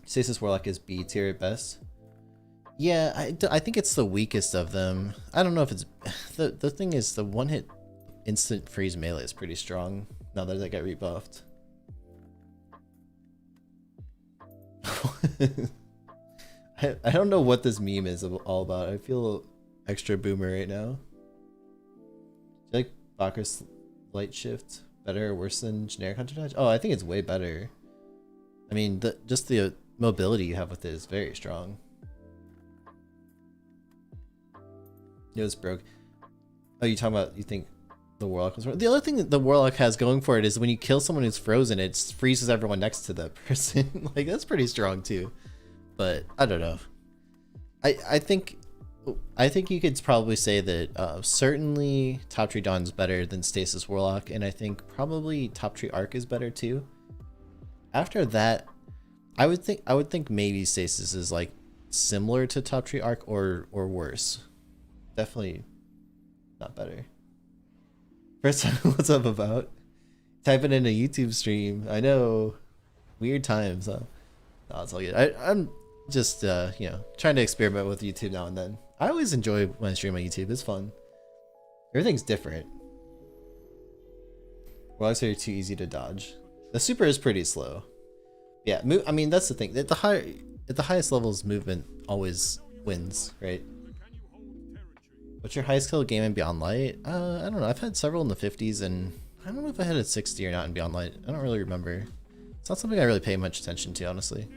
A: Stasis Warlock is B tier at best. Yeah, I think it's the weakest of them. I don't know if it's the thing is the one hit instant freeze melee is pretty strong now that it got rebuffed. I don't know what this meme is all about. I feel extra boomer right now. Do you like Bakker's light shift better or worse than generic Hunter Dodge? Oh, I think it's way better. I mean, just the mobility you have with it is very strong. It was broke. Oh, you talking about, you think the Warlock was wrong? The other thing that the Warlock has going for it is when you kill someone who's frozen, it freezes everyone next to that person. Like, that's pretty strong too. But I don't know. I think you could probably say that certainly Top Tree Dawn's better than Stasis Warlock, and I think probably Top Tree Arc is better too. After that, I would think maybe Stasis is like similar to Top Tree Arc or worse. Definitely not better. First time, what's up about? Type it in a YouTube stream. I know. Weird times, huh? No, it's all good. I'm just you know, trying to experiment with YouTube now and then. I always enjoy when I stream on YouTube. It's fun. Everything's different. Rogues are too easy to dodge. The super is pretty slow. Yeah, I mean that's the thing. At the highest levels, movement always wins, right? What's your highest kill game in Beyond Light? I don't know. I've had several in the 50s, and I don't know if I had a 60 or not in Beyond Light. I don't really remember. It's not something I really pay much attention to, honestly.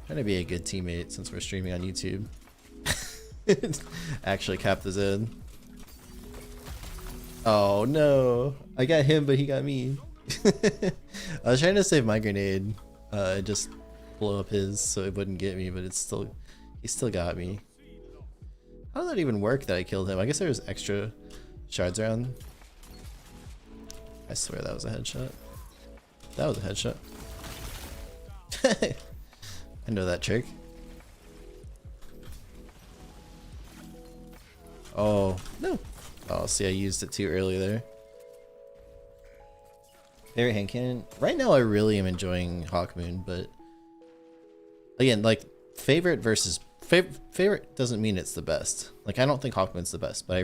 A: Trying to be a good teammate since we're streaming on YouTube. Actually cap the zone. Oh no, I got him, but he got me. I was trying to save my grenade, just blow up his so it wouldn't get me, but he still got me. How did that even work that I killed him? I guess there was extra shards around. I swear that was a headshot. That was a headshot. I know that trick. Oh, no. Oh, see, I used it too early there. Favorite hand cannon? Right now, I really am enjoying Hawkmoon, but again, like, favorite versus favorite doesn't mean it's the best. Like, I don't think Hawkmoon's the best, but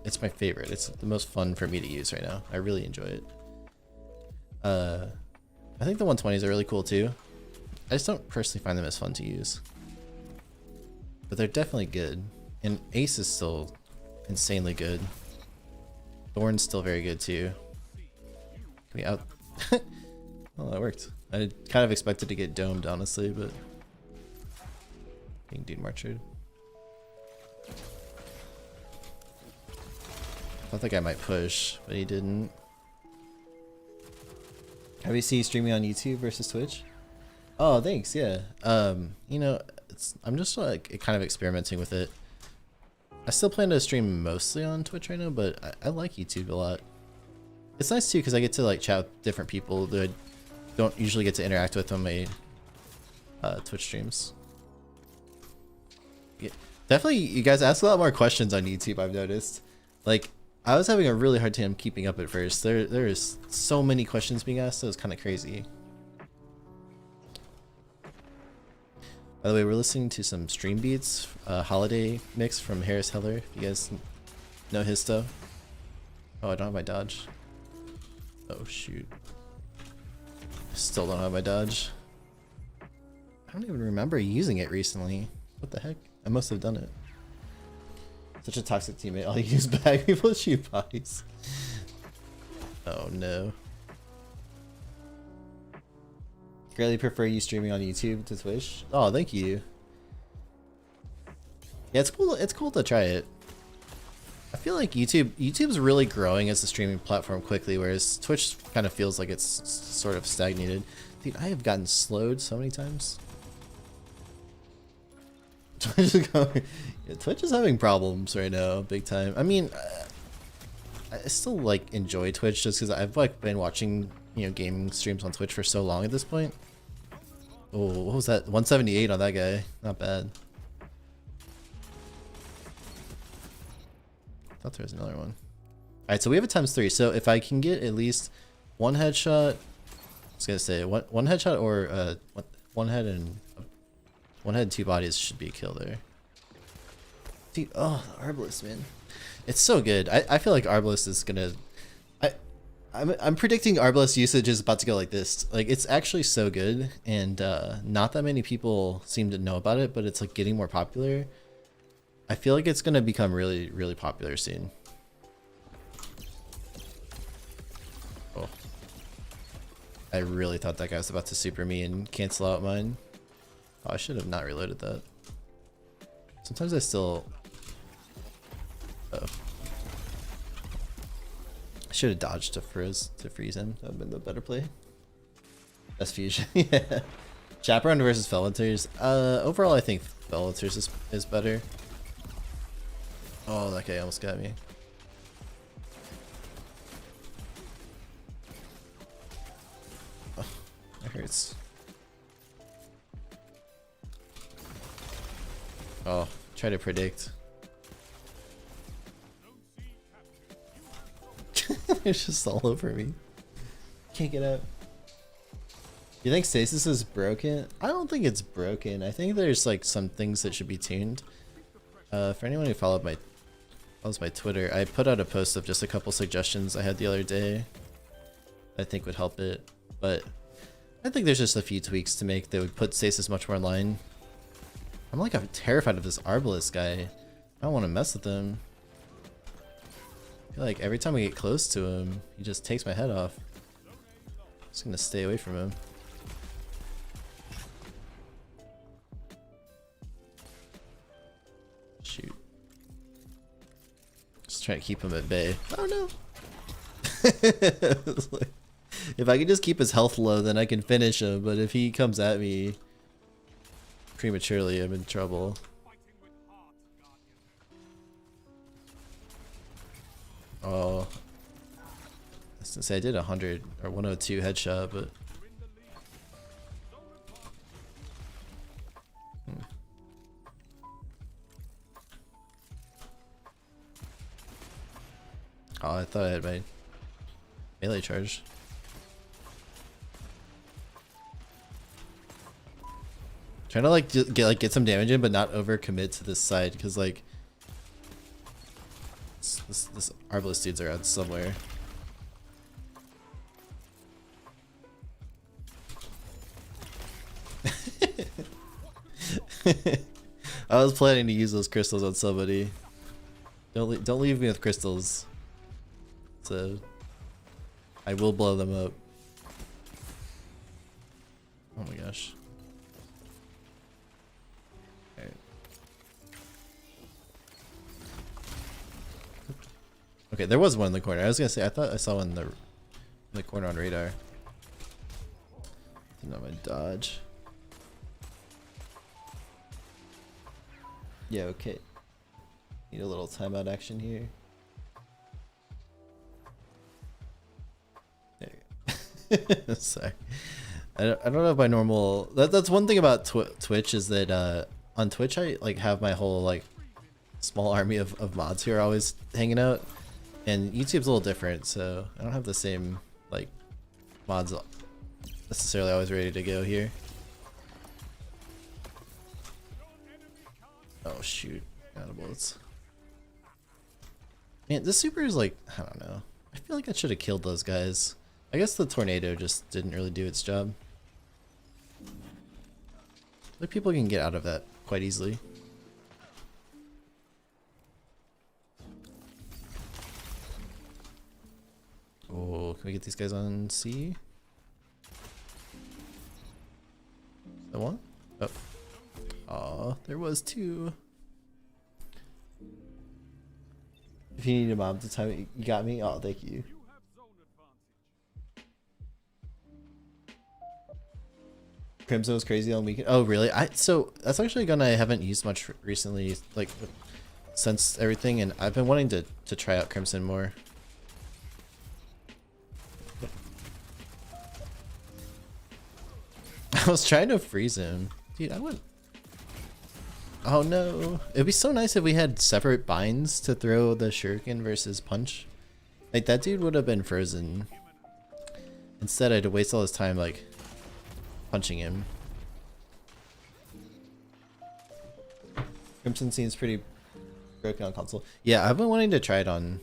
A: it's my favorite. It's the most fun for me to use right now. I really enjoy it. I think the 120s are really cool too. I just don't personally find them as fun to use, but they're definitely good. And Ace is still insanely good. Thorn's still very good too. Can we out? Well, that worked. I kind of expected to get domed, honestly, but being Dude Marcher. I thought that guy might push, but he didn't. Have you seen streaming on YouTube versus Twitch? Oh, thanks. Yeah. You know, I'm just like kind of experimenting with it. I still plan to stream mostly on Twitch right now, but I like YouTube a lot. It's nice too because I get to like chat with different people that I don't usually get to interact with on my Twitch streams. Yeah, definitely, you guys ask a lot more questions on YouTube, I've noticed. Like, I was having a really hard time keeping up at first. There is so many questions being asked, so it's kind of crazy. By the way, we're listening to some Stream Beats, holiday mix from Harris Heller. If you guys know his stuff. Oh, I don't have my dodge. Oh shoot. Still don't have my dodge. I don't even remember using it recently. What the heck? I must have done it. Such a toxic teammate. I'll use bag people shoot bodies. Oh no. Greatly prefer you streaming on YouTube to Twitch. Oh, thank you. Yeah, it's cool. It's cool to try it. I feel like YouTube's really growing as a streaming platform quickly, whereas Twitch kind of feels like it's sort of stagnated. Dude, I have gotten slowed so many times. Twitch is having problems right now, big time. I mean, I still like enjoy Twitch just because I've like been watching, you know, gaming streams on Twitch for so long at this point. Oh, what was that? 178 on that guy. Not bad. I thought there was another one. Alright, so we have a ×3. So if I can get at least one headshot, I was gonna say one headshot or one head and 2 bodies should be a kill there. Dude, oh, the Arbalest, man. It's so good. I feel like Arbalest is gonna... I'm predicting Arbalest usage is about to go like this. Like, it's actually so good, and not that many people seem to know about it, but it's like getting more popular. I feel like it's gonna become really, really popular soon. Oh. I really thought that guy was about to super me and cancel out mine. Oh, I should have not reloaded that. Sometimes I still... Oh. I should have dodged to freeze him. That would have been the better play. Best fusion. Yeah. Chaperone versus Felinters. Overall I think Felinters is better. Oh, that guy almost got me. Oh, that hurts. Oh, try to predict. It's just all over me. Can't get out. You think Stasis is broken? I don't think it's broken. I think there's like some things that should be tuned. For anyone who follows my Twitter, I put out a post of just a couple suggestions I had the other day I think would help it. But I think there's just a few tweaks to make that would put Stasis much more in line. I'm terrified of this Arbalest guy. I don't want to mess with him. I feel like every time we get close to him, he just takes my head off. I'm just gonna stay away from him. Shoot. Just try to keep him at bay. Oh no! If I can just keep his health low, then I can finish him, but if he comes at me prematurely, I'm in trouble. Oh. I was gonna say I did 100 or 102 headshot, but oh, I thought I had my melee charge. Trying to like get some damage in, but not overcommit to this side, because like this Arbalest dude's around somewhere. I was planning to use those crystals on somebody. Don't leave me with crystals. So I will blow them up. Oh my gosh. Alright. Okay, there was one in the corner. I was gonna say I thought I saw one in the corner on radar. Didn't know my dodge. Yeah, okay. Need a little timeout action here. There you go. Sorry. I don't know if my normal... That's one thing about Twitch is that on Twitch I like have my whole like small army of mods who are always hanging out. And YouTube's a little different, so I don't have the same like mods necessarily always ready to go here. Oh shoot, out of bullets. Man, this super is like, I don't know. I feel like I should have killed those guys. I guess the tornado just didn't really do its job. Other people can get out of that quite easily. Oh, can we get these guys on C? The one? Oh. Aw, there was two. If you need a mob to time it, you got me? Oh, thank you. Crimson was crazy on weekend. Oh, really? So that's actually a gun I haven't used much recently, like since everything, and I've been wanting to try out Crimson more. I was trying to freeze him. Dude, I went... Oh no. It'd be so nice if we had separate binds to throw the shuriken versus punch. Like, that dude would have been frozen. Instead, I had to waste all this time, like, punching him. Crimson seems pretty broken on console. Yeah, I've been wanting to try it on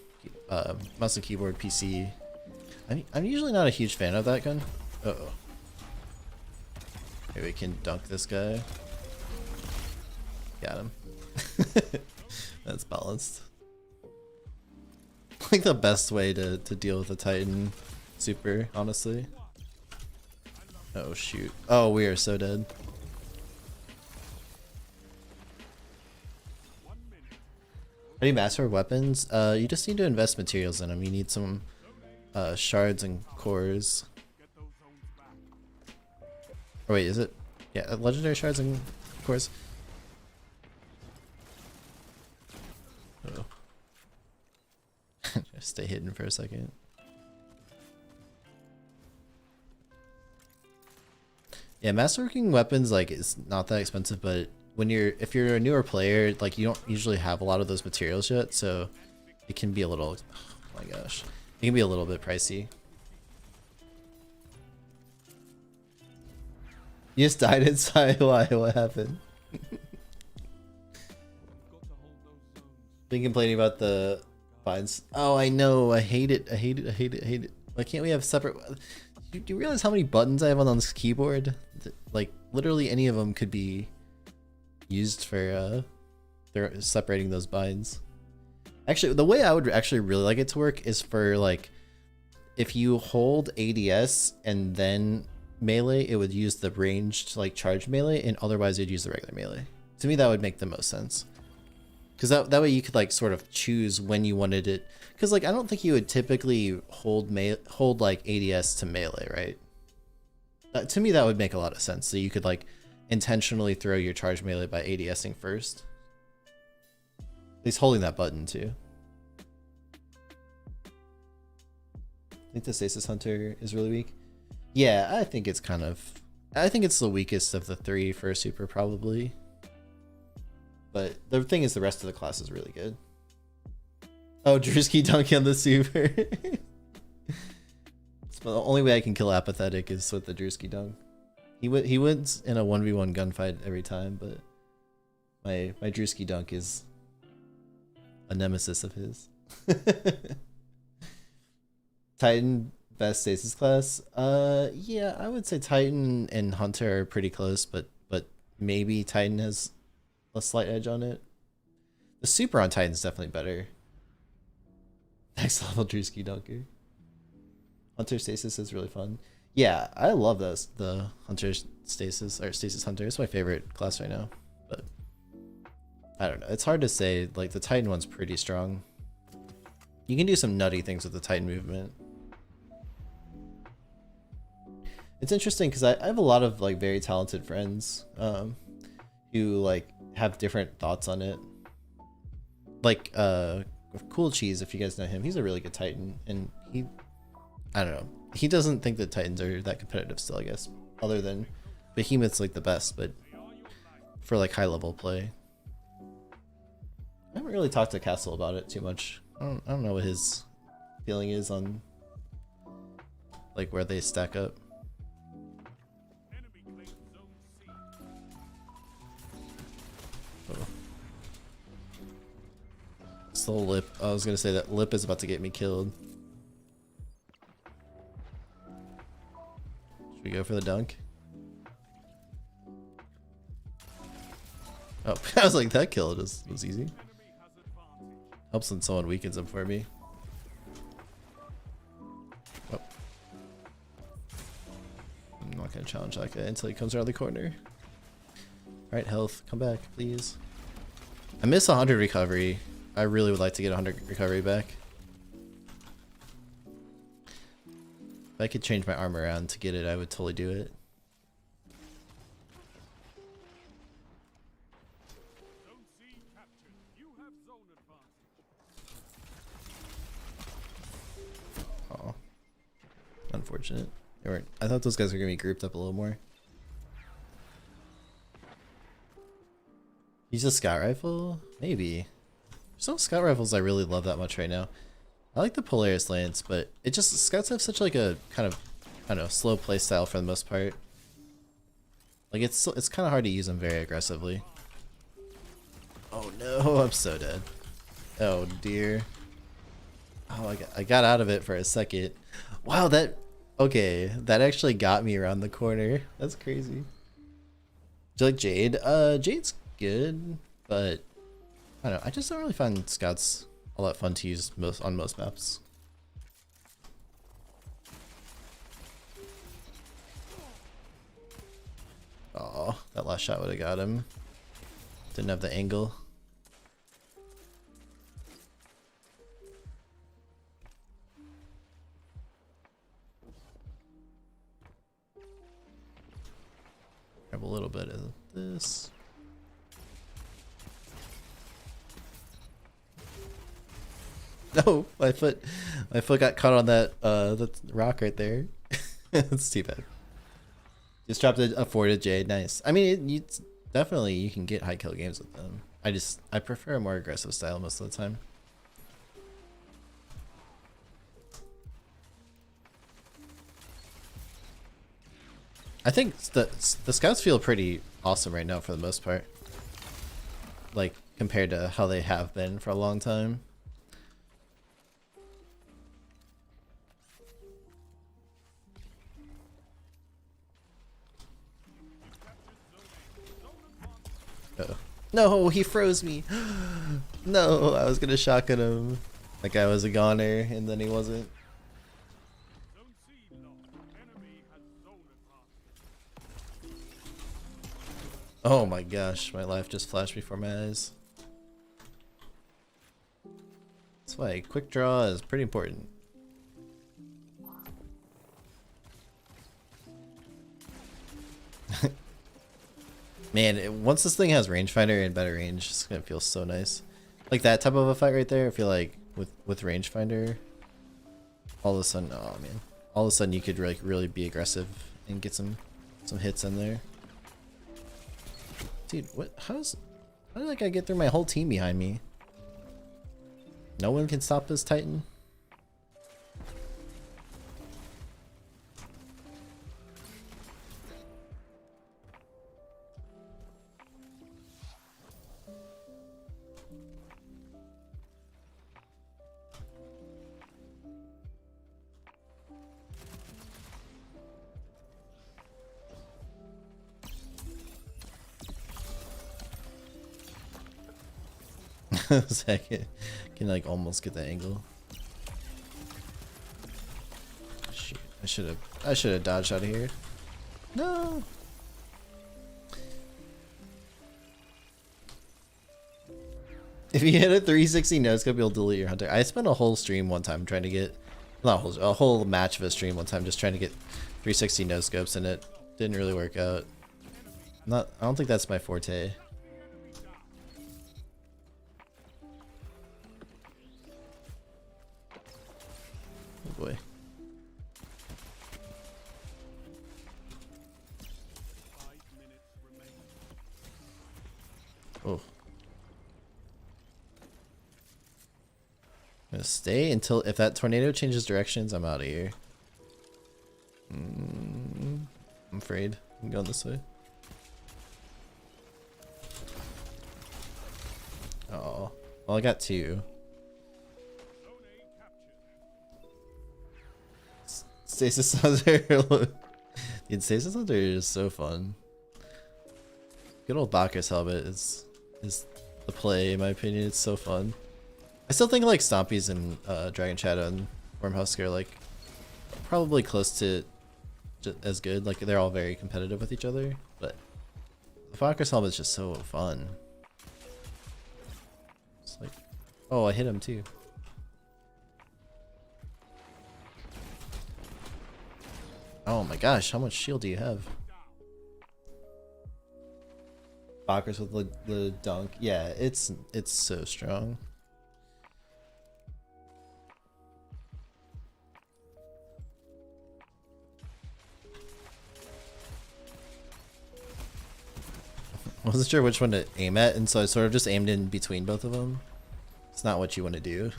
A: mouse and keyboard PC. I'm usually not a huge fan of that gun. Uh-oh. Maybe we can dunk this guy. Got him. That's balanced. Like the best way to deal with a Titan super, honestly. Oh shoot. Oh, we are so dead. How do you master weapons? You just need to invest materials in them. You need some shards and cores. Oh wait, is it? Yeah, legendary shards and cores. Oh. Just stay hidden for a second. Yeah, masterworking weapons like is not that expensive, but if you're a newer player, like you don't usually have a lot of those materials yet, so it can be a little, oh my gosh, it can be a little bit pricey. You just died inside. Why? What happened? Been complaining about the binds. Oh, I know. I hate it. I hate it. I hate it. I hate it. Why can't we have separate? Do you realize how many buttons I have on this keyboard? Like literally any of them could be used for separating those binds. Actually, the way I would actually really like it to work is for like if you hold ADS and then melee, it would use the ranged like charge melee, and otherwise it'd use the regular melee. To me, that would make the most sense. Because that way you could like sort of choose when you wanted it. Because like I don't think you would typically hold like ADS to melee, right? To me, that would make a lot of sense. So you could like intentionally throw your charge melee by ADSing first. At least holding that button too. I think the Stasis Hunter is really weak. Yeah, I think it's the weakest of the three for a super probably. But the thing is, the rest of the class is really good. Oh, Drewski dunk on the super. The only way I can kill Apathetic is with the Drewski dunk. He wins in a 1v1 gunfight every time, but my Drewski dunk is a nemesis of his. Titan best Stasis class? Yeah, I would say Titan and Hunter are pretty close, but maybe Titan has a slight edge on it. The super on Titan's definitely better. Next level Drewski Dunker. Hunter Stasis is really fun. Yeah, I love this. The Hunter Stasis or Stasis Hunter. It's my favorite class right now. But I don't know. It's hard to say. Like the Titan one's pretty strong. You can do some nutty things with the Titan movement. It's interesting because I have a lot of like very talented friends who like have different thoughts on it. Like Cool Cheese, if you guys know him, he's a really good Titan, and I don't know, he doesn't think that Titans are that competitive still, I guess, other than Behemoth's like the best, but for like high level play. I haven't really talked to Castle about it too much. I don't know what his feeling is on like where they stack up. Soul Lip. I was gonna say that Lip is about to get me killed. Should we go for the dunk? Oh, I was like, that kill was easy. Helps when someone weakens him for me. Oh. I'm not gonna challenge that guy until he comes around the corner. Alright, health, come back, please. I miss 100 recovery. I really would like to get 100 recovery back. If I could change my armor around to get it, I would totally do it. Oh, unfortunate. They weren't. I thought those guys were gonna be grouped up a little more. Use a scout rifle? Maybe. There's no scout rifles I really love that much right now. I like the Polaris Lance, but it just, scouts have such like a kind of, I don't know, slow play style for the most part. Like it's kind of hard to use them very aggressively. Oh no, I'm so dead. Oh dear. Oh, I got out of it for a second. Wow, okay, that actually got me around the corner. That's crazy. Do you like Jade? Jade's good, but I don't know. I just don't really find scouts all that fun to use on most maps. Oh, that last shot would have got him. Didn't have the angle. Grab a little bit of this. No, my foot got caught on that rock right there. That's too bad. Just dropped a 4 to Jade. Nice. I mean, definitely you can get high kill games with them. I prefer a more aggressive style most of the time. I think the scouts feel pretty awesome right now for the most part. Like compared to how they have been for a long time. Uh-oh. No, he froze me. No, I was gonna shotgun him. That guy was a goner, and then he wasn't. Oh my gosh, my life just flashed before my eyes. That's why a quick draw is pretty important. Man, once this thing has rangefinder and better range, it's gonna feel so nice. Like that type of a fight right there, I feel like with rangefinder, all of a sudden, oh man, all of a sudden you could like really be aggressive and get some hits in there. Dude, how did that guy get through my whole team behind me? No one can stop this Titan? Second, can like almost get the angle. Shoot, I should have dodged out of here. No. If you hit a 360 no scope, you'll delete your hunter. I spent a whole stream one time trying to get, not a whole match of a stream one time just trying to get 360 no scopes, and it didn't really work out. I don't think that's my forte. Oh boy. Oh. I'm gonna stay until if that tornado changes directions, I'm out of here. I'm afraid. I'm going this way. Oh, well, I got two. Stasis Hunter. Dude, Stasis Hunter is so fun. Good old Bacchus helmet is the play, in my opinion. It's so fun. I still think like Stompies and Dragon Shadow and Wormhusk are like probably close to as good. Like they're all very competitive with each other, but the Bacchus helmet is just so fun. It's like, oh, I hit him too. Oh my gosh, how much shield do you have? Bacchus with the dunk. Yeah, it's so strong. I wasn't sure which one to aim at, and so I sort of just aimed in between both of them. It's not what you want to do.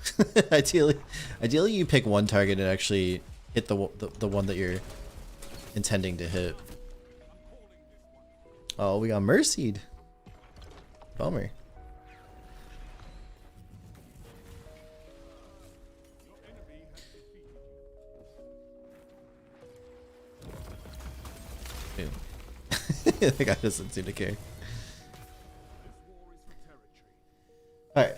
A: Ideally you pick one target and actually hit the one that you're intending to hit. Oh, we got mercied. Bummer. The guy doesn't seem to care. Alright.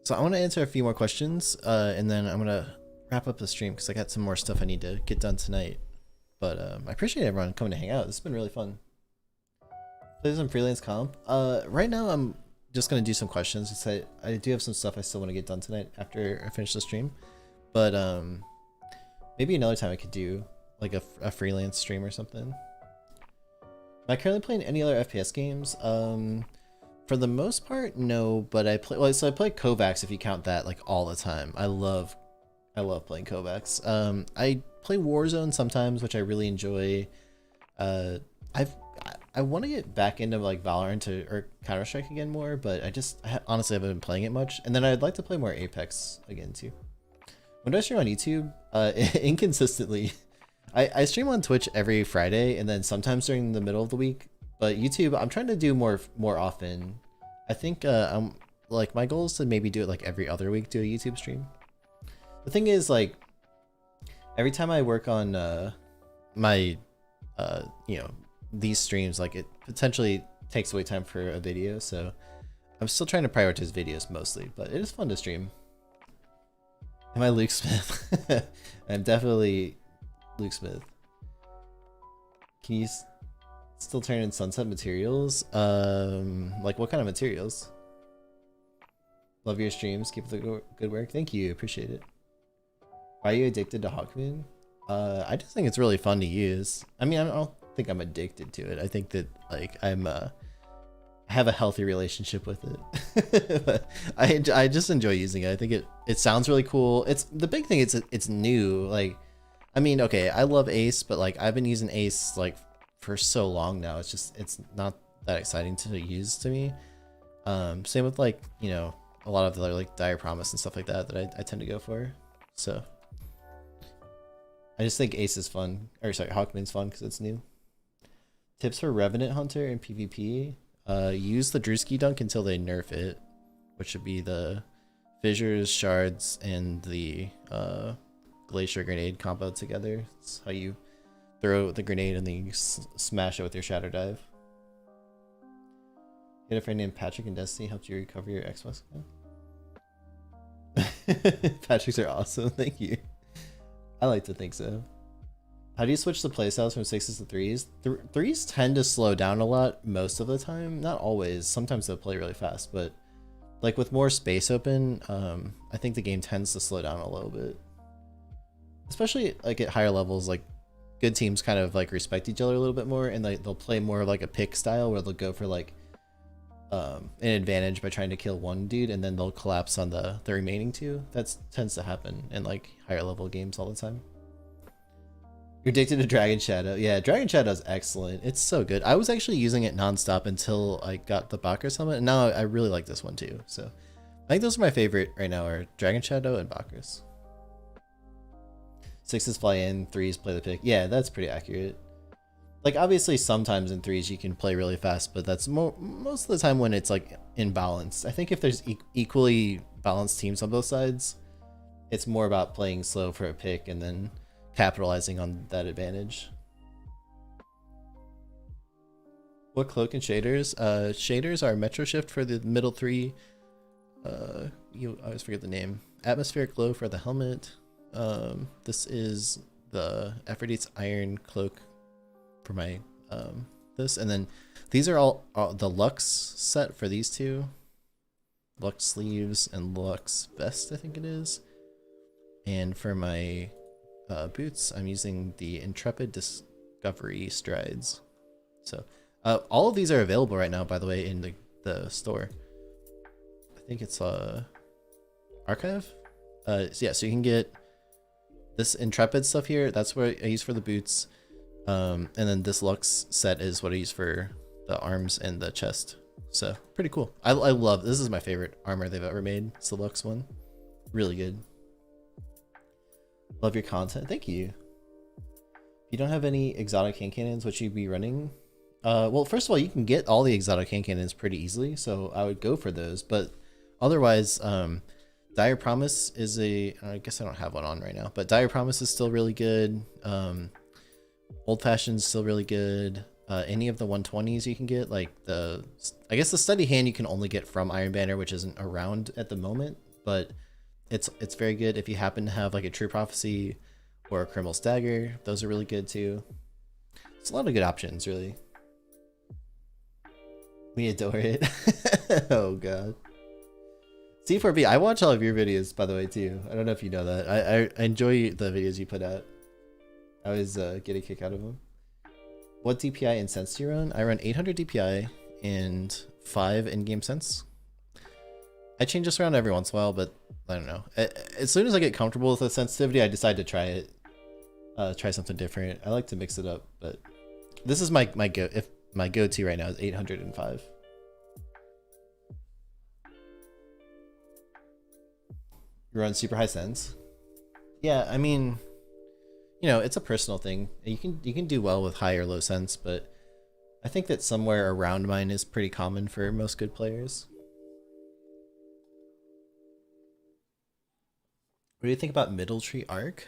A: So I want to answer a few more questions, and then I'm going to wrap up the stream because I got some more stuff I need to get done tonight. But I appreciate everyone coming to hang out. This has been really fun. Play some freelance comp. Right now I'm just gonna do some questions. I do have some stuff I still want to get done tonight after I finish the stream. But maybe another time I could do like a freelance stream or something. Am I currently playing any other FPS games? For the most part, no. But I play. Well, so I play Kovacs if you count that like all the time. I love playing Kovacs. I play Warzone sometimes, which I really enjoy. I I want to get back into like Valorant or Counter-Strike again more, but honestly haven't been playing it much. And then I'd like to play more Apex again too. When do I stream on YouTube? Inconsistently. I stream on Twitch every Friday and then sometimes during the middle of the week. But YouTube, I'm trying to do more often. I think I'm like my goal is to maybe do it like every other week, do a YouTube stream. The thing is, like, every time I work on my you know, these streams, like, it potentially takes away time for a video, so I'm still trying to prioritize videos mostly, but it is fun to stream. Am I Luke Smith? I'm definitely Luke Smith. Can you still turn in sunset materials? Like what kind of materials? Love your streams, keep the good work. Thank you, appreciate it. Why are you addicted to Hawkmoon? I just think it's really fun to use. I mean, I don't think I'm addicted to it. I think that like I have a healthy relationship with it. But I just enjoy using it. I think it sounds really cool. It's the big thing. It's new. Like, I mean, okay, I love Ace, but like I've been using Ace like for so long now. It's not that exciting to use to me. Same with like, you know, a lot of the like Dire Promise and stuff like that I tend to go for. So I just think Ace is fun, or sorry, Hawkmoon's fun because it's new. Tips for Revenant Hunter in PvP: use the Drewski Dunk until they nerf it, which should be the Fissures, Shards, and the Glacier Grenade combo together. It's how you throw the grenade and then you smash it with your Shatter Dive. You had a friend named Patrick in Destiny helped you recover your Xbox account? Patrick's are awesome, thank you. I like to think so. How do you switch the playstyles from 6s to 3s? 3s tend to slow down a lot most of the time. Not always. Sometimes they'll play really fast, but like with more space open, I think the game tends to slow down a little bit. Especially like at higher levels, like good teams kind of like respect each other a little bit more, and they'll play more of like a pick style where they'll go for like an advantage by trying to kill one dude, and then they'll collapse on the remaining two. That tends to happen in like higher level games all the time. You're addicted to Dragon Shadow. Yeah, Dragon Shadow is excellent. It's so good. I was actually using it nonstop until I got the Bakris helmet, and now I really like this one too. So I think those are my favorite right now, are Dragon Shadow and Bakris. 6s fly in, 3s play the pick. Yeah, that's pretty accurate. Like obviously sometimes in 3s you can play really fast, but that's most of the time when it's like imbalanced. I think if there's equally balanced teams on both sides, it's more about playing slow for a pick and then capitalizing on that advantage. What cloak and shaders? Shaders are Metro Shift for the middle 3. You always forget the name. Atmospheric Glow for the helmet. This is the Aphrodite's Iron Cloak for my this, and then these are all the Lux set for these two. Lux sleeves and Lux vest, I think it is. And for my boots, I'm using the Intrepid Discovery Strides. So all of these are available right now, by the way, in the store. I think it's Archive. So yeah, so you can get this Intrepid stuff here. That's what I use for the boots. And then this Lux set is what I use for the arms and the chest. So pretty cool. I love, this is my favorite armor they've ever made. It's the Lux one. Really good. Love your content. Thank you. If you don't have any exotic hand cannons, what should you be running? Well, first of all, you can get all the exotic hand cannons pretty easily, so I would go for those. But otherwise, Dire Promise is I guess I don't have one on right now, but Dire Promise is still really good. Old Fashioned is still really good. Any of the 120s you can get, like I guess the Steady Hand you can only get from Iron Banner, which isn't around at the moment, but it's very good. If you happen to have like a True Prophecy or a Criminal's Dagger, those are really good too. It's a lot of good options, really. We adore it. Oh god. C4B, I watch all of your videos, by the way, too. I don't know if you know that. I enjoy the videos you put out. I always get a kick out of them. What DPI and sense do you run? I run 800 DPI and 5 in-game sense. I change this around every once in a while, but I don't know. As soon as I get comfortable with the sensitivity, I decide to try it. Try something different. I like to mix it up, but this is my my go-to right now is 805. You run super high sense. Yeah, I mean, you know, it's a personal thing. You can do well with high or low sense, but I think that somewhere around mine is pretty common for most good players. What do you think about middle tree arc?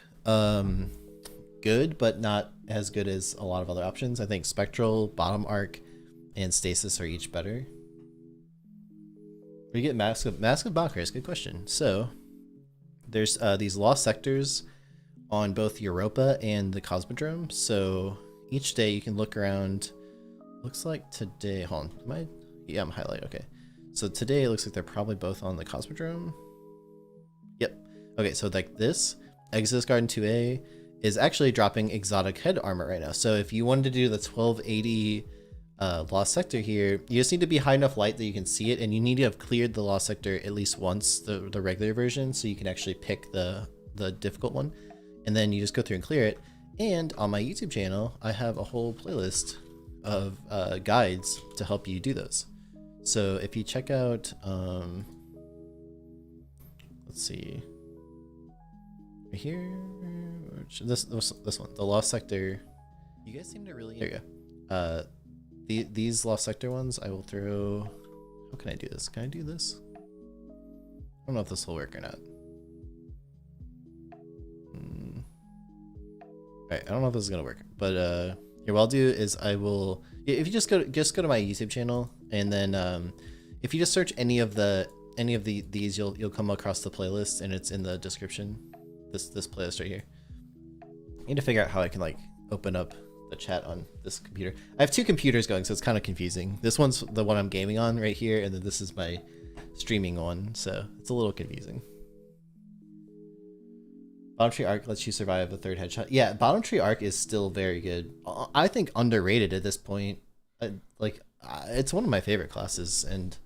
A: Good, but not as good as a lot of other options. I think spectral, bottom arc, and stasis are each better. Where do you get mask of Valkyries? Good question. So there's these lost sectors on both Europa and the Cosmodrome. So each day you can look around. Looks like today, hold on, yeah, I'm highlighting, okay. So today it looks like they're probably both on the Cosmodrome. Yep. Okay, so like this, Exodus Garden 2A is actually dropping exotic head armor right now. So if you wanted to do the 1280 lost sector here, you just need to be high enough light that you can see it, and you need to have cleared the lost sector at least once, the regular version, so you can actually pick the difficult one. And then you just go through and clear it. And on my YouTube channel, I have a whole playlist of guides to help you do those. So if you check out, let's see, right here, this one, the lost sector. You guys seem to really, there you go. These lost sector ones, I will throw. How can I do this? Can I do this? I don't know if this will work or not. Alright, I don't know if this is gonna work, but here, what I'll do is I will, if you just go to my YouTube channel, and then if you just search any of these, you'll come across the playlist, and it's in the description. This playlist right here. I need to figure out how I can like open up the chat on this computer. I have two computers going, so it's kind of confusing. This one's the one I'm gaming on right here, and then this is my streaming one, so it's a little confusing. Bottom tree arc lets you survive a third headshot. Yeah, bottom tree arc is still very good. I think underrated at this point. It's one of my favorite classes, and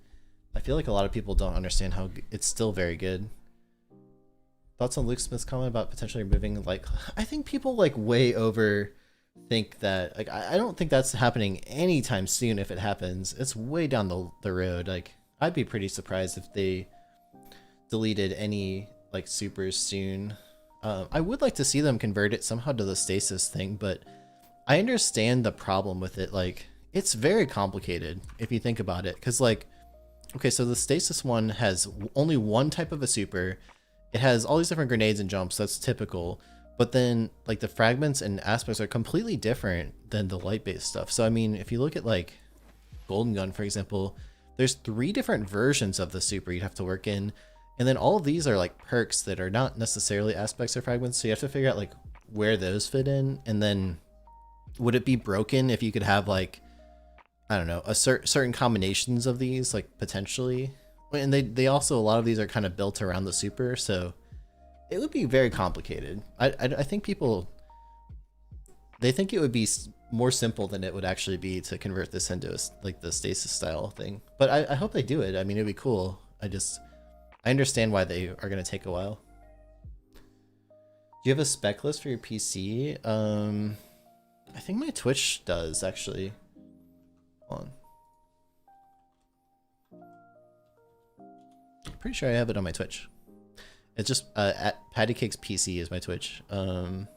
A: I feel like a lot of people don't understand how it's still very good. Thoughts on Luke Smith's comment about potentially removing, like, I think people like way overthink that. Like, I don't think that's happening anytime soon. If it happens, it's way down the road. Like, I'd be pretty surprised if they deleted any like supers soon. I would like to see them convert it somehow to the stasis thing, but I understand the problem with it. Like, it's very complicated if you think about it, because like, okay, so the stasis one has only one type of a super. It has all these different grenades and jumps. That's typical. But then like the fragments and aspects are completely different than the light-based stuff. So I mean, if you look at like Golden Gun, for example, there's 3 different versions of the super you'd have to work in. And then all of these are like perks that are not necessarily aspects or fragments. So you have to figure out like where those fit in. And then would it be broken if you could have like, I don't know, a certain combinations of these, like potentially. And they also, a lot of these are kind of built around the super. So it would be very complicated. I think people, they think it would be more simple than it would actually be to convert this into like the stasis style thing. But I hope they do it. I mean, it'd be cool. I understand why they are going to take a while. Do you have a spec list for your PC? I think my Twitch does, actually. Hold on. Pretty sure I have it on my Twitch. It's just at Pattycakes PC is my Twitch. If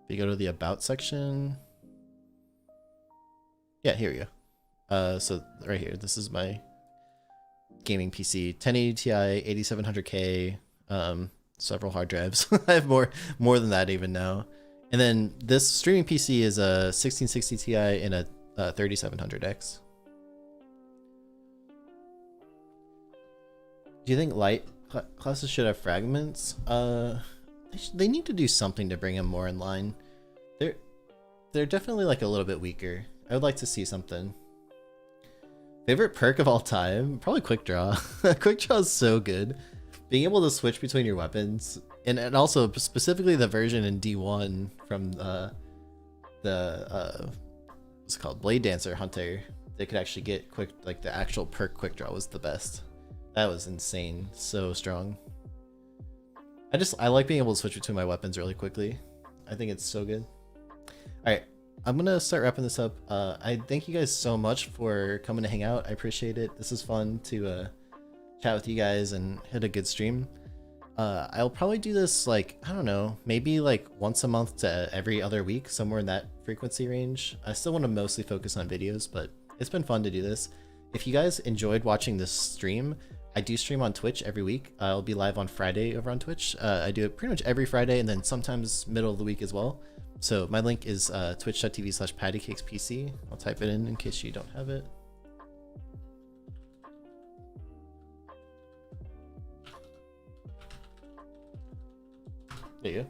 A: you go to the About section. Yeah, here we go. So right here, this is my gaming PC, 1080 Ti, 8700K, several hard drives. I have more than that even now. And then this streaming PC is a 1660 Ti and a 3700X. Do you think light classes should have fragments? They need to do something to bring them more in line. They're definitely like a little bit weaker. I would like to see something. Favorite perk of all time? Probably Quick Draw. Quick Draw is so good. Being able to switch between your weapons, and also specifically the version in D1 from what's it called? Blade Dancer Hunter. They could actually get quick, like the actual perk Quick Draw was the best. That was insane. So strong. I like being able to switch between my weapons really quickly. I think it's so good. Alright. I'm gonna start wrapping this up. I thank you guys so much for coming to hang out. I appreciate it. This is fun to chat with you guys and hit a good stream. I'll probably do this like, I don't know, maybe like once a month to every other week, somewhere in that frequency range. I still want to mostly focus on videos, but it's been fun to do this. If you guys enjoyed watching this stream, I do stream on Twitch every week. I'll be live on Friday over on Twitch. I do it pretty much every Friday and then sometimes middle of the week as well. So my link is twitch.tv/pattycakespc. I'll type it in case you don't have it. There you go.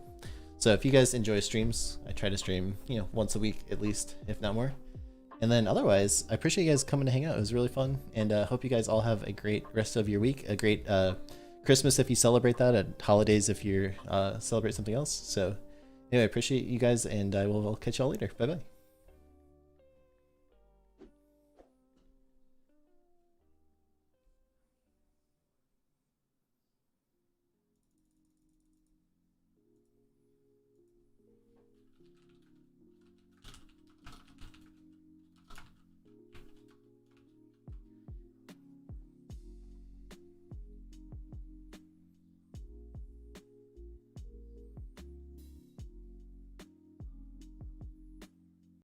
A: So if you guys enjoy streams, I try to stream, once a week at least, if not more. And then otherwise, I appreciate you guys coming to hang out. It was really fun, and hope you guys all have a great rest of your week, a great Christmas if you celebrate that, and holidays if you celebrate something else. So anyway, I appreciate you guys, and I will catch y'all later. Bye bye.